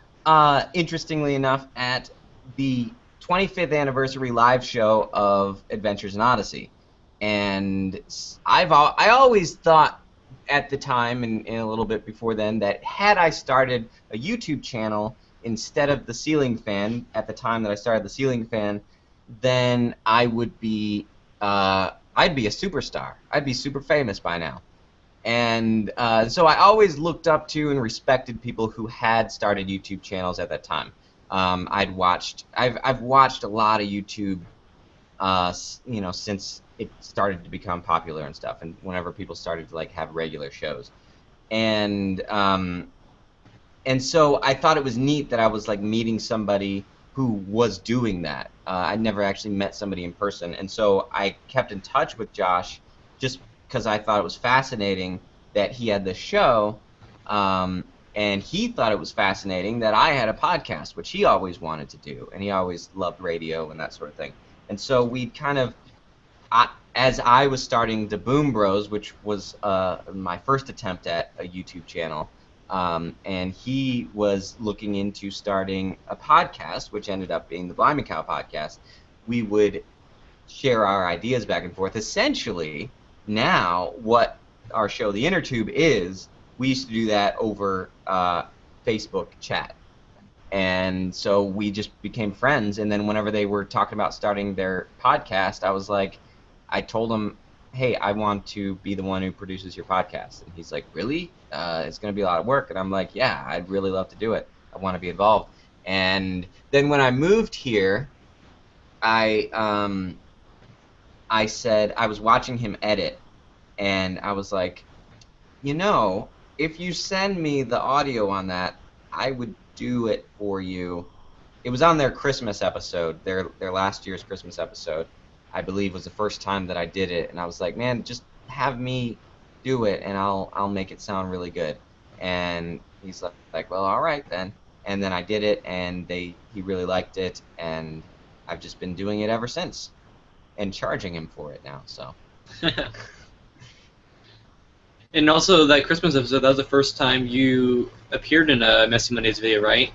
interestingly enough, at the 25th anniversary live show of Adventures in Odyssey, and I always thought at the time and a little bit before then that had I started a YouTube channel instead of the Ceiling Fan at the time that I started the Ceiling Fan, then I'd be a superstar. I'd be super famous by now. And so I always looked up to and respected people who had started YouTube channels at that time. I've watched a lot of YouTube, since it started to become popular and stuff, and whenever people started to like have regular shows, and so I thought it was neat that I was like meeting somebody who was doing that. I'd never actually met somebody in person, and so I kept in touch with Josh just because I thought it was fascinating that he had this show, and he thought it was fascinating that I had a podcast, which he always wanted to do, and he always loved radio and that sort of thing. And so we kind of, as I was starting the Boom Bros, which was my first attempt at a YouTube channel, and he was looking into starting a podcast, which ended up being the Blimey Cow podcast. We would share our ideas back and forth. Essentially, now what our show, The Inner Tube, is, we used to do that over Facebook chat. And so we just became friends, and then whenever they were talking about starting their podcast, I told him, hey, I want to be the one who produces your podcast. And he's like, really? It's going to be a lot of work. And I'm like, yeah, I'd really love to do it. I want to be involved. And then when I moved here, I said, I was watching him edit, and I was like, if you send me the audio on that, I would do it for you. It was on their Christmas episode, their last year's Christmas episode, I believe, was the first time that I did it, and I was like, man, just have me do it, and I'll make it sound really good. And he's like, well, all right then. And then I did it, and he really liked it, and I've just been doing it ever since, and charging him for it now. So. And also, that Christmas episode, that was the first time you appeared in a Messy Mondays video, right?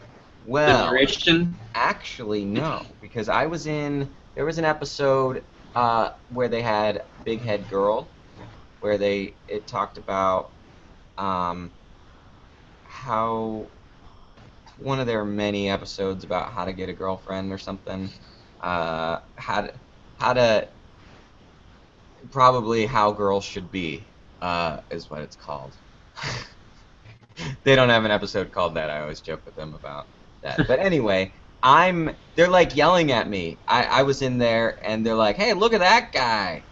Well, the narration? Actually, no, because there was an episode where they had Big Head Girl, where it talked about how, one of their many episodes about how to get a girlfriend or something, probably how girls should be, is what it's called. They don't have an episode called that. I always joke with them about that. But anyway, they're like yelling at me. I was in there, and they're like, hey, look at that guy.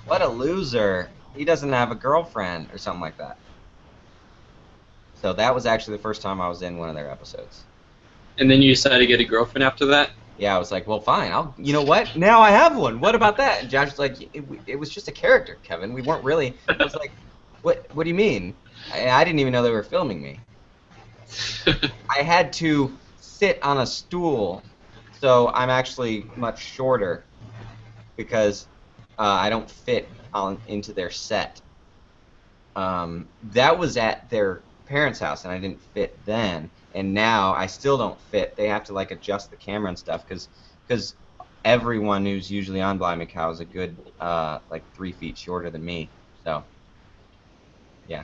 What a loser. He doesn't have a girlfriend, or something like that. So that was actually the first time I was in one of their episodes. And then you decided to get a girlfriend after that? Yeah, I was like, well, fine. You know what? Now I have one. What about that? And Josh was like, it was just a character, Kevin. We weren't really. I was like, what do you mean? I didn't even know they were filming me. I had to sit on a stool, so I'm actually much shorter because I don't fit into their set. That was at their parents' house, and I didn't fit then. And now I still don't fit. They have to like adjust the camera and stuff because everyone who's usually on Blimey Cow is a good like 3 feet shorter than me. So yeah.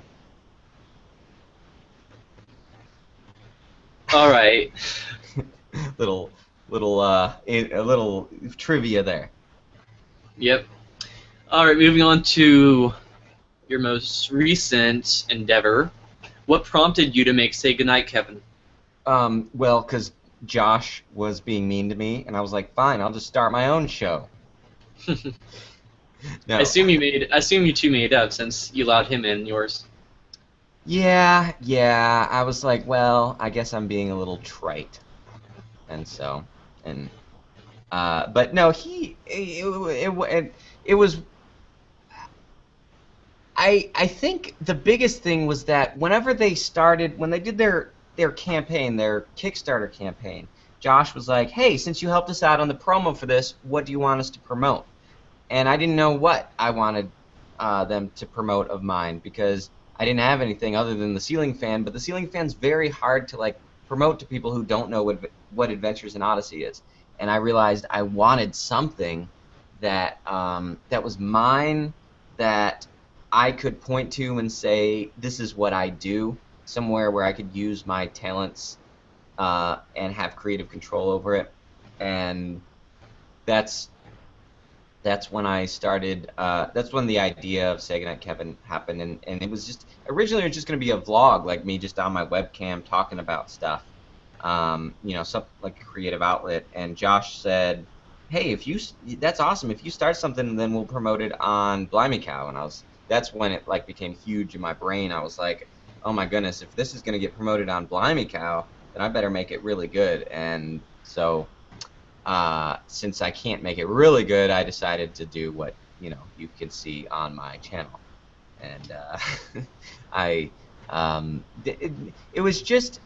All right. little a little trivia there. Yep. All right. Moving on to your most recent endeavor. What prompted you to make Say Goodnight Kevin? Well, because Josh was being mean to me, and I was like, fine, I'll just start my own show. No. I assume you two made up since you allowed him in yours. Yeah. I was like, well, I guess I'm being a little trite, and so, but no, it was. I think the biggest thing was that when they did their campaign, their Kickstarter campaign, Josh was like, hey, since you helped us out on the promo for this, what do you want us to promote? And I didn't know what I wanted them to promote of mine because I didn't have anything other than the ceiling fan, but the ceiling fan's very hard to like promote to people who don't know what Adventures in Odyssey is. And I realized I wanted something that that was mine, that I could point to and say, this is what I do, somewhere where I could use my talents and have creative control over it. And that's when I started, that's when the idea of Say Goodnight Kevin happened, and it was just, originally it was just going to be a vlog, like me just on my webcam talking about stuff. you know, something like a creative outlet. And Josh said, "Hey, that's awesome. If you start something, then we'll promote it on Blimey Cow." And that's when it like became huge in my brain. I was like, "Oh my goodness, if this is going to get promoted on Blimey Cow, then I better make it really good." And so, since I can't make it really good, I decided to do what, you know, you can see on my channel. And I, it was just,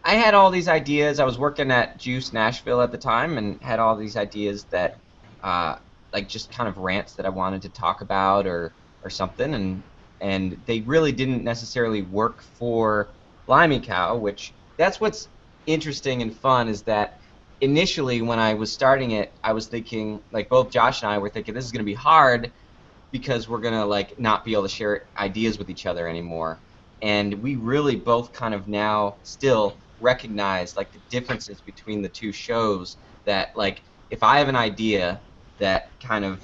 I had all these ideas. I was working at Juice Nashville at the time and had all these ideas that, like just kind of rants that I wanted to talk about or something, and they really didn't necessarily work for Blimey Cow, which that's what's interesting and fun is that initially when I was starting it, I was thinking, like both Josh and I were thinking, this is going to be hard because we're gonna like not be able to share ideas with each other anymore. And we really both kind of now still recognize like the differences between the two shows. That like if I have an idea that kind of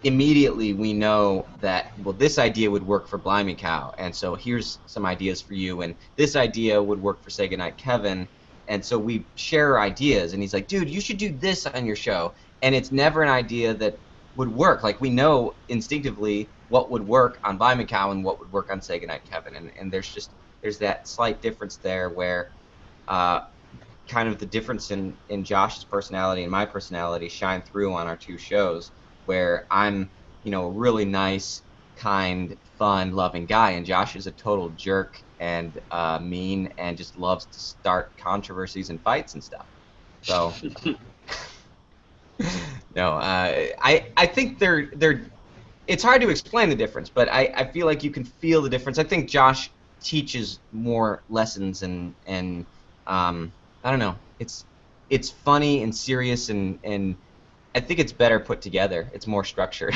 immediately we know that, well, this idea would work for Blimey Cow, and so here's some ideas for you, and this idea would work for Say Goodnight Kevin, and so we share ideas, and he's like, dude, you should do this on your show, and it's never an idea that would work. Like we know instinctively what would work on Blimey Cow and what would work on Say Goodnight Kevin, and there's that slight difference there where uh, kind of the difference in Josh's personality and my personality shine through on our two shows, where I'm, you know, a really nice, kind, fun, loving guy, and Josh is a total jerk and mean and just loves to start controversies and fights and stuff. So, no, I think they're. It's hard to explain the difference, but I feel like you can feel the difference. I think Josh teaches more lessons and I don't know. It's funny and serious and I think it's better put together. It's more structured.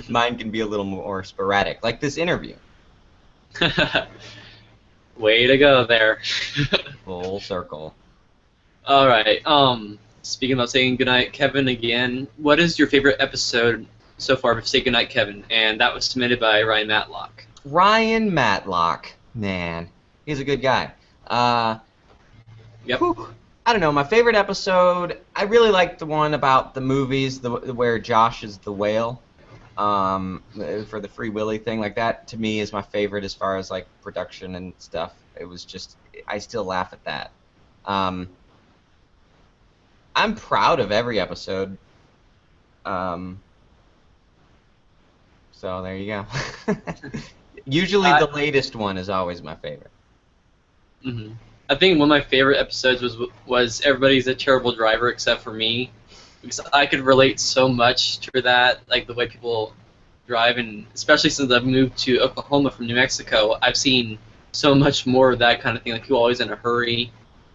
Mine can be a little more sporadic, like this interview. Way to go there. Full circle. All right. Speaking about saying goodnight, Kevin, again, what is your favorite episode so far of Say Goodnight, Kevin? And that was submitted by Ryan Matlock. Ryan Matlock, man, he's a good guy. Yep. Whew. I don't know, my favorite episode, I really like the one about the movies, where Josh is the whale, for the Free Willy thing. Like that, to me, is my favorite as far as like production and stuff. It was just, I still laugh at that. I'm proud of every episode. So there you go. Usually the latest one is always my favorite. Mm-hmm. I think one of my favorite episodes was Everybody's a Terrible Driver Except for Me, because I could relate so much to that, like the way people drive, and especially since I've moved to Oklahoma from New Mexico, I've seen so much more of that kind of thing, like people always in a hurry,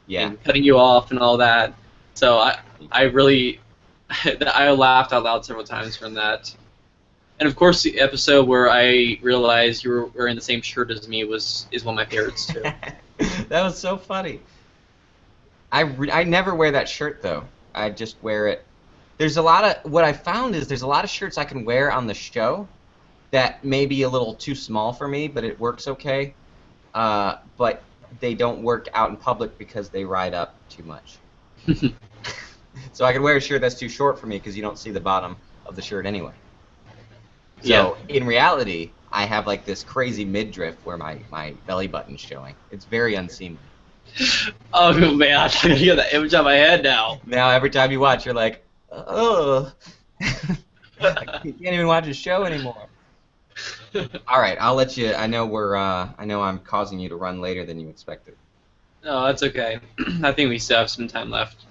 Yeah, and cutting you off and all that. So I really I laughed out loud several times from that. And of course, the episode where I realized you were wearing the same shirt as me is one of my favorites too. that was so funny. I never wear that shirt though. I just wear it. There's a lot of what I found is there's a lot of shirts I can wear on the show that may be a little too small for me, but it works okay. But they don't work out in public because they ride up too much. So I can wear a shirt that's too short for me because you don't see the bottom of the shirt anyway. So in reality, I have like this crazy midriff where my belly button's showing. It's very unseemly. Oh man, I can get that image on my head now. Now every time you watch, you're like, oh, I can't even watch a show anymore. All right, I'll let you. I know I'm causing you to run later than you expected. Oh, that's okay. I think we still have some time left.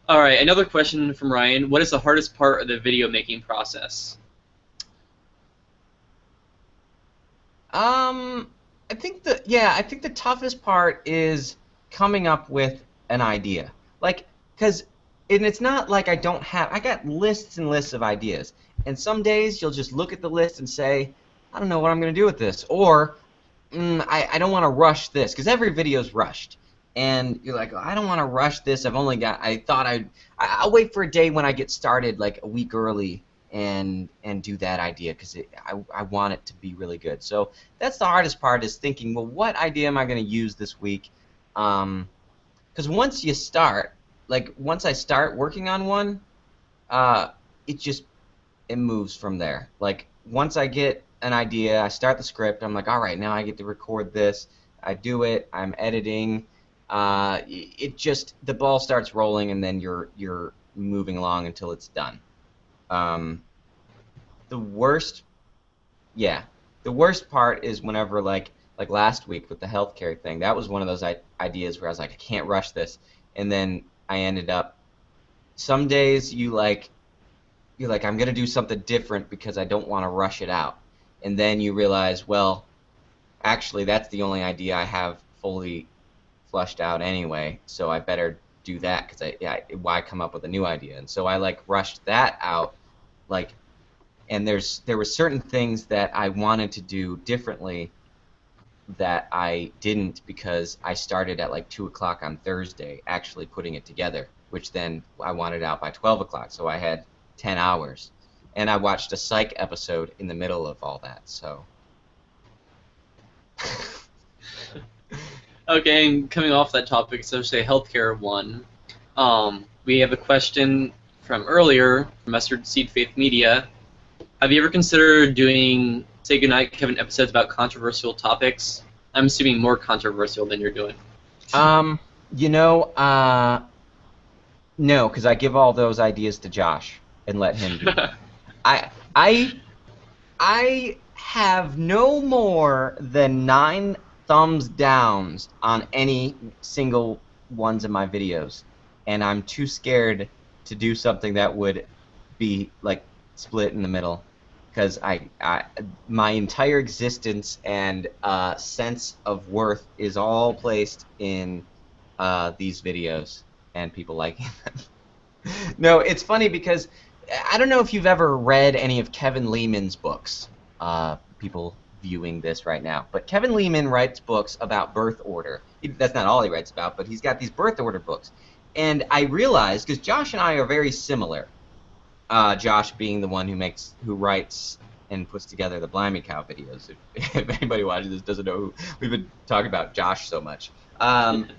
All right, another question from Ryan. What is the hardest part of the video making process? I think the toughest part is coming up with an idea. Like, and it's not like I got lists and lists of ideas. And some days you'll just look at the list and say, I don't know what I'm going to do with this. Or, I don't want to rush this, because every video's rushed. And you're like, oh, I don't want to rush this. I'll wait for a day when I get started like a week early and do that idea because I want it to be really good. So that's the hardest part, is thinking, well, what idea am I going to use this week? because once you start, like once I start working on one, it just it moves from there. Like once I get an idea, I start the script. I'm like, all right, now I get to record this. I do it. I'm editing. It just the ball starts rolling, and then you're moving along until it's done. Um, the worst, yeah, the worst part is whenever like last week with the healthcare thing. That was one of those ideas where I was like, I can't rush this, and then I ended up. Some days you're like, I'm gonna do something different because I don't want to rush it out, and then you realize, well, actually, that's the only idea I have fully flushed out anyway, so I better do that because why come up with a new idea? And so I like rushed that out, like, and there were certain things that I wanted to do differently that I didn't because I started at like 2 o'clock on Thursday actually putting it together, which then I wanted out by 12 o'clock, so I had 10 hours, and I watched a Psych episode in the middle of all that, so. Okay, and coming off that topic, so say healthcare one, we have a question from earlier from Mustard Seed Faith Media. Have you ever considered doing, say, Goodnight Kevin episodes about controversial topics? I'm assuming more controversial than you're doing. You know, no, because I give all those ideas to Josh and let him do it. I have no more than 9 thumbs downs on any single ones of my videos, and I'm too scared to do something that would be like split in the middle, because my entire existence and sense of worth is all placed in these videos and people liking them. No, it's funny because I don't know if you've ever read any of Kevin Lehman's books. People viewing this right now, but Kevin Lehman writes books about birth order. That's not all he writes about, but he's got these birth order books. And I realized, because Josh and I are very similar, Josh being the one who writes and puts together the Blimey Cow videos. If anybody watching this doesn't know who we've been talking about Josh so much. And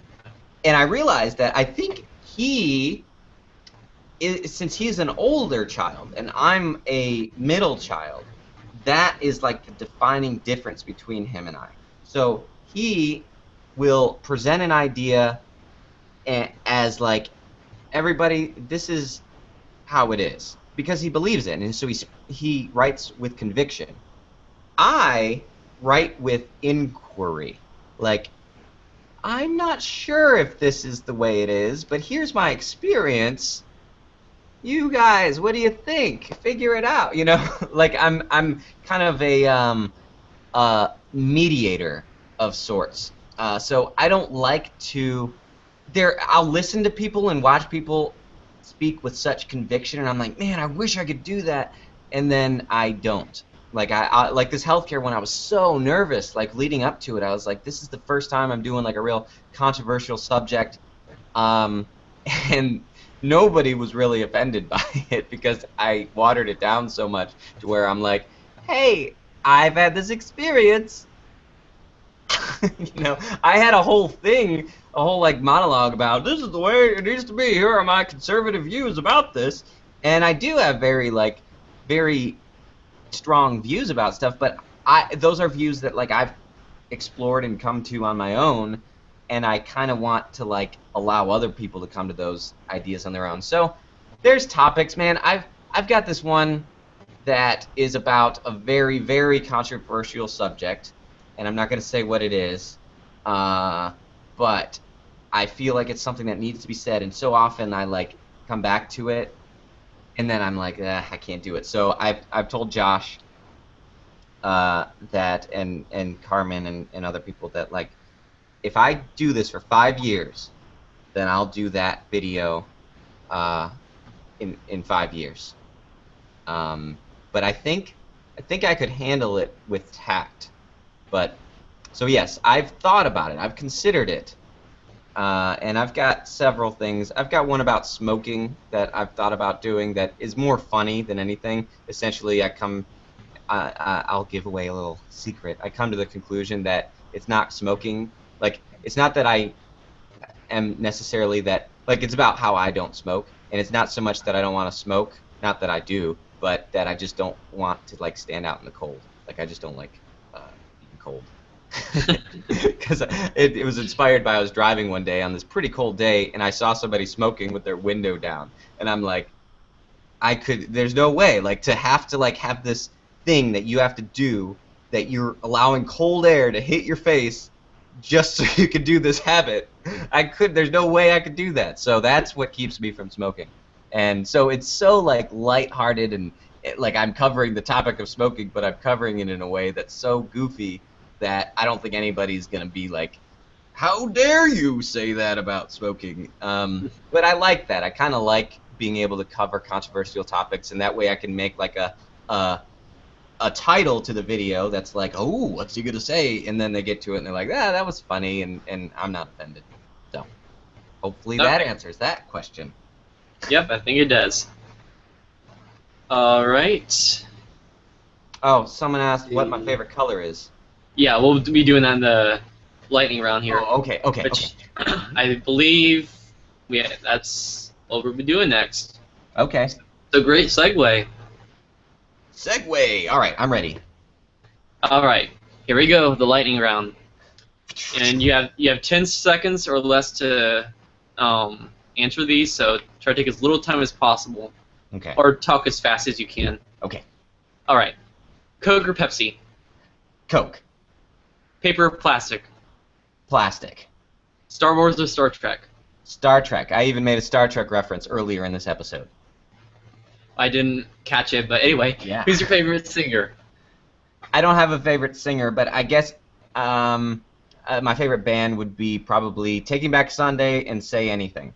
I realized that I think since he's an older child and I'm a middle child, that is like the defining difference between him and I. So he will present an idea as like, everybody, this is how it is, because he believes it, and so he writes with conviction. I write with inquiry, like, I'm not sure if this is the way it is, but here's my experience. You guys, what do you think? Figure it out, you know? Like I'm kind of a mediator of sorts. So I don't like to. I'll listen to people and watch people speak with such conviction, and I'm like, man, I wish I could do that, and then I don't. Like I like this healthcare one, I was so nervous. Like leading up to it, I was like, this is the first time I'm doing like a real controversial subject, and nobody was really offended by it because I watered it down so much to where I'm like, hey, I've had this experience. You know, I had a whole like monologue about this is the way it needs to be. Here are my conservative views about this, and I do have very strong views about stuff. But those are views that like I've explored and come to on my own, and I kind of want to like allow other people to come to those ideas on their own. So there's topics, man. I've got this one that is about a very controversial subject, and I'm not going to say what it is, but I feel like it's something that needs to be said, and so often I like come back to it, and then I'm like, I can't do it. So I've told Josh that, and Carmen and other people that like, if I do this for 5 years, then I'll do that video in 5 years. But I think I could handle it with tact. But so yes, I've thought about it. I've considered it, and I've got several things. I've got one about smoking that I've thought about doing that is more funny than anything. Essentially, I'll give away a little secret. I come to the conclusion that it's not smoking. Like, it's not that am necessarily that, like, it's about how I don't smoke, and it's not so much that I don't want to smoke, not that I do, but that I just don't want to, like, stand out in the cold. Like, I just don't like being cold. Because it was inspired by, I was driving one day on this pretty cold day, and I saw somebody smoking with their window down, and I'm like, there's no way, like, to have this thing that you have to do, that you're allowing cold air to hit your face just so you can do this habit. There's no way I could do that. So that's what keeps me from smoking. And so it's so, like, lighthearted, and like, I'm covering the topic of smoking, but I'm covering it in a way that's so goofy that I don't think anybody's going to be like, how dare you say that about smoking? But I like that. I kind of like being able to cover controversial topics, and that way I can make, like, a title to the video that's like, oh, what's he going to say? And then they get to it, and they're like, that was funny, and I'm not offended. So hopefully that answers that question. Yep, I think it does. All right. Oh, someone asked what my favorite color is. Yeah, we'll be doing that in the lightning round here. Oh, okay. Which I believe that's what we'll be doing next. Okay. So great segue. Segway. All right, I'm ready. All right, here we go. The lightning round, and you have 10 seconds or less to answer these. So try to take as little time as possible. Okay. Or talk as fast as you can. Okay. All right. Coke or Pepsi? Coke. Paper or plastic? Plastic. Star Wars or Star Trek? Star Trek. I even made a Star Trek reference earlier in this episode. I didn't catch it, but anyway. Yeah. Who's your favorite singer? I don't have a favorite singer, but I guess my favorite band would be probably Taking Back Sunday and Say Anything.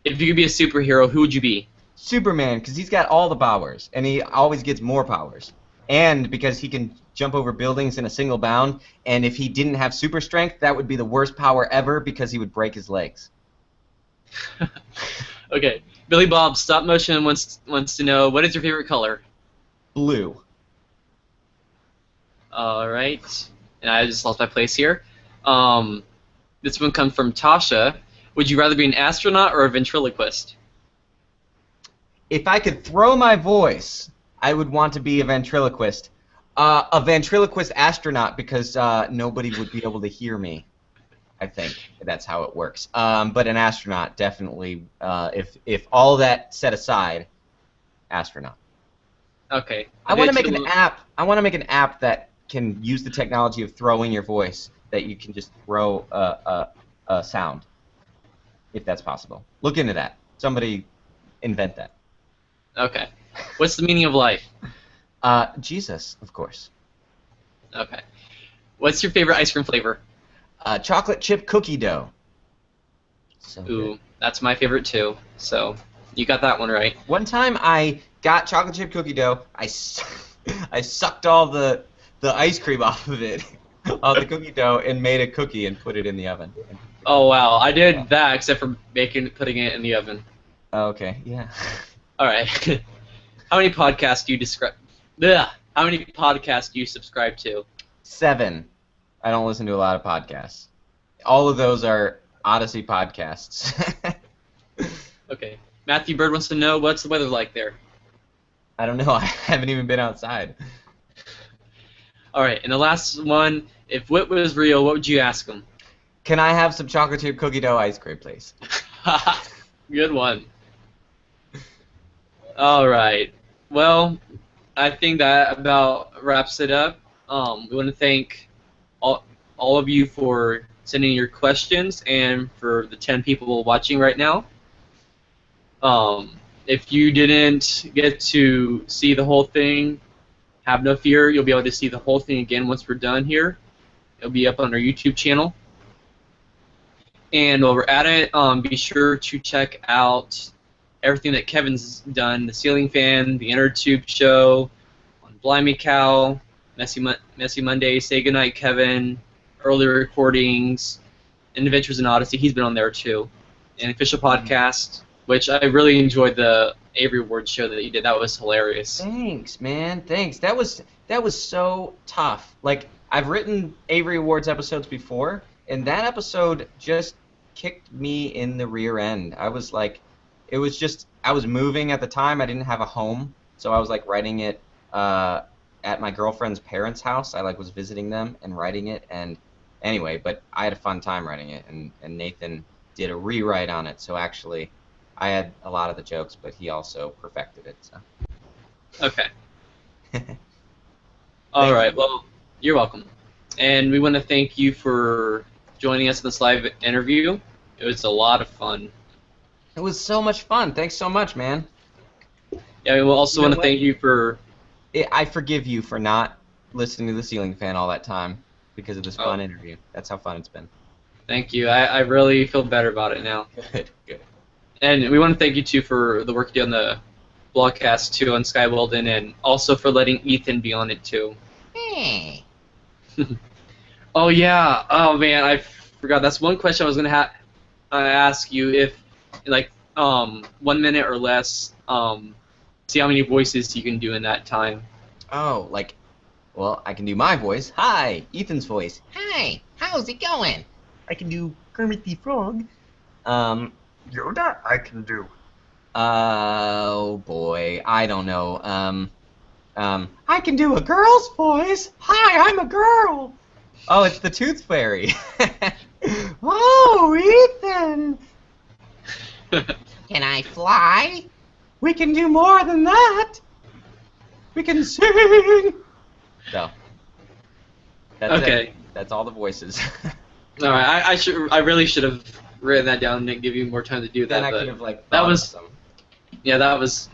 If you could be a superhero, who would you be? Superman, because he's got all the powers, and he always gets more powers. And because he can jump over buildings in a single bound, and if he didn't have super strength, that would be the worst power ever because he would break his legs. Okay. Billy Bob, stop motion, wants to know, what is your favorite color? Blue. All right. And I just lost my place here. This one comes from Tasha. Would you rather be an astronaut or a ventriloquist? If I could throw my voice, I would want to be a ventriloquist. A ventriloquist astronaut, because nobody would be able to hear me. I think that's how it works. But an astronaut, definitely. If all that set aside, astronaut. Okay. I want to make an app. I want to make an app that can use the technology of throwing your voice, that you can just throw a sound, if that's possible. Look into that. Somebody invent that. Okay. What's the meaning of life? Jesus, of course. Okay. What's your favorite ice cream flavor? Chocolate chip cookie dough. So Ooh, good. that's my favorite too. So you got that one right. One time I got chocolate chip cookie dough. I sucked all the ice cream off of it, off the cookie dough, and made a cookie and put it in the oven. Oh wow, I did that except for putting it in the oven. Oh, okay, yeah. All right. How many podcasts do you How many podcasts do you subscribe to? 7. I don't listen to a lot of podcasts. All of those are Odyssey podcasts. Okay. Matthew Bird wants to know, what's the weather like there? I don't know. I haven't even been outside. All right, and the last one, if Whit was real, what would you ask him? Can I have some chocolate chip cookie dough ice cream, please? Good one. All right. Well, I think that about wraps it up. We want to thank all of you for sending your questions and for the 10 people watching right now. If you didn't get to see the whole thing, have no fear. You'll be able to see the whole thing again once we're done here. It'll be up on our YouTube channel. And while we're at it, be sure to check out everything that Kevin's done, the ceiling fan, the inner tube show, on Blimey Cow, Messy Monday, Say Goodnight Kevin, earlier recordings, and Adventures in Odyssey. He's been on there too. An official podcast, which I really enjoyed the Avery Awards show that you did. That was hilarious. Thanks, man. Thanks. That was so tough. Like, I've written Avery Awards episodes before, and that episode just kicked me in the rear end. I was like, it was just, I was moving at the time. I didn't have a home, so I was like writing it at my girlfriend's parents' house. I like was visiting them and writing it, and anyway, but I had a fun time writing it, and Nathan did a rewrite on it, so actually I had a lot of the jokes, but he also perfected it. So. Okay. All right. Well, you're welcome. And we want to thank you for joining us in this live interview. It was a lot of fun. It was so much fun. Thanks so much, man. Yeah, we also want to thank you for... I forgive you for not listening to the ceiling fan all that time because of this fun interview. That's how fun it's been. Thank you. I really feel better about it now. Good, good. And we want to thank you, too, for the work you did on the blogcast, too, on Skye Weldon, and also for letting Ethan be on it, too. Hey. Oh, yeah. Oh, man, I forgot. That's one question I was going to ask you. If, like, 1 minute or less, see how many voices you can do in that time. Oh, like, well, I can do my voice. Hi, Ethan's voice. Hi, how's it going? I can do Kermit the Frog. Yoda, I can do. Oh boy, I don't know. I can do a girl's voice. Hi, I'm a girl. Oh, it's the Tooth Fairy. Oh, Ethan. Can I fly? We can do more than that. We can sing. So. That's okay. it. That's all the voices. All right. I really should have written that down and give you more time to do that. Then I but could have like. That was. Some. Yeah, that was.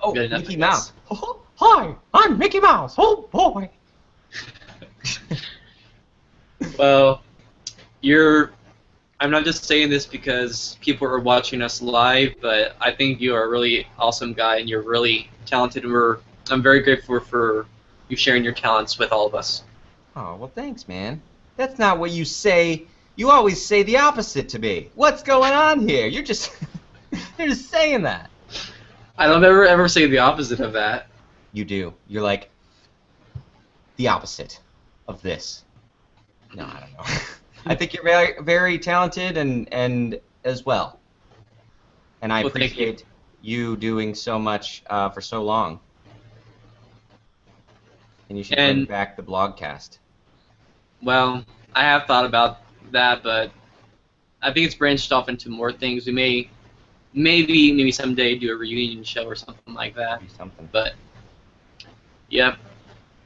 Oh, good enough, Mickey Mouse. Oh, hi, I'm Mickey Mouse. Oh boy. Well, I'm not just saying this because people are watching us live, but I think you are a really awesome guy and you're really talented. And I'm very grateful for you sharing your talents with all of us. Oh, well, thanks, man. That's not what you say. You always say the opposite to me. What's going on here? You're just saying that. I don't ever say the opposite of that. You do. You're like the opposite of this. No, I don't know. I think you're very, very talented and as well. And I appreciate you doing so much for so long. And you should bring back the blogcast. Well, I have thought about that, but I think it's branched off into more things. We maybe someday do a reunion show or something like that. Something. But, yep.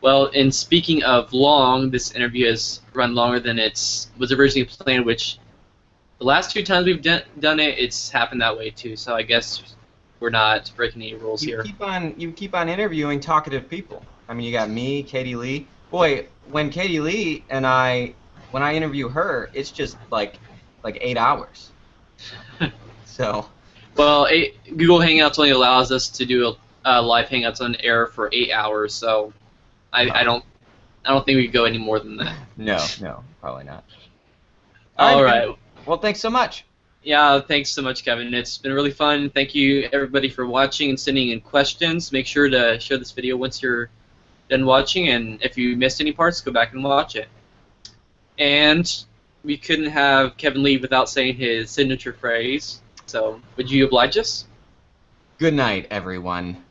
Well, and speaking of long, this interview has run longer than it was originally planned, which the last 2 times we've done it, it's happened that way too. So I guess we're not breaking any rules here. You keep on interviewing talkative people. I mean, you got me, Katie Lee. Boy, when Katie Lee and when I interview her, it's just like 8 hours. So. Well, Google Hangouts only allows us to do a live Hangouts on air for 8 hours, so I don't think we could go any more than that. No, probably not. All right. Well, thanks so much. Yeah, thanks so much, Kevin. It's been really fun. Thank you, everybody, for watching and sending in questions. Make sure to share this video once you're done watching, and if you missed any parts, go back and watch it. And we couldn't have Kevin leave without saying his signature phrase, so would you oblige us? Good night, everyone.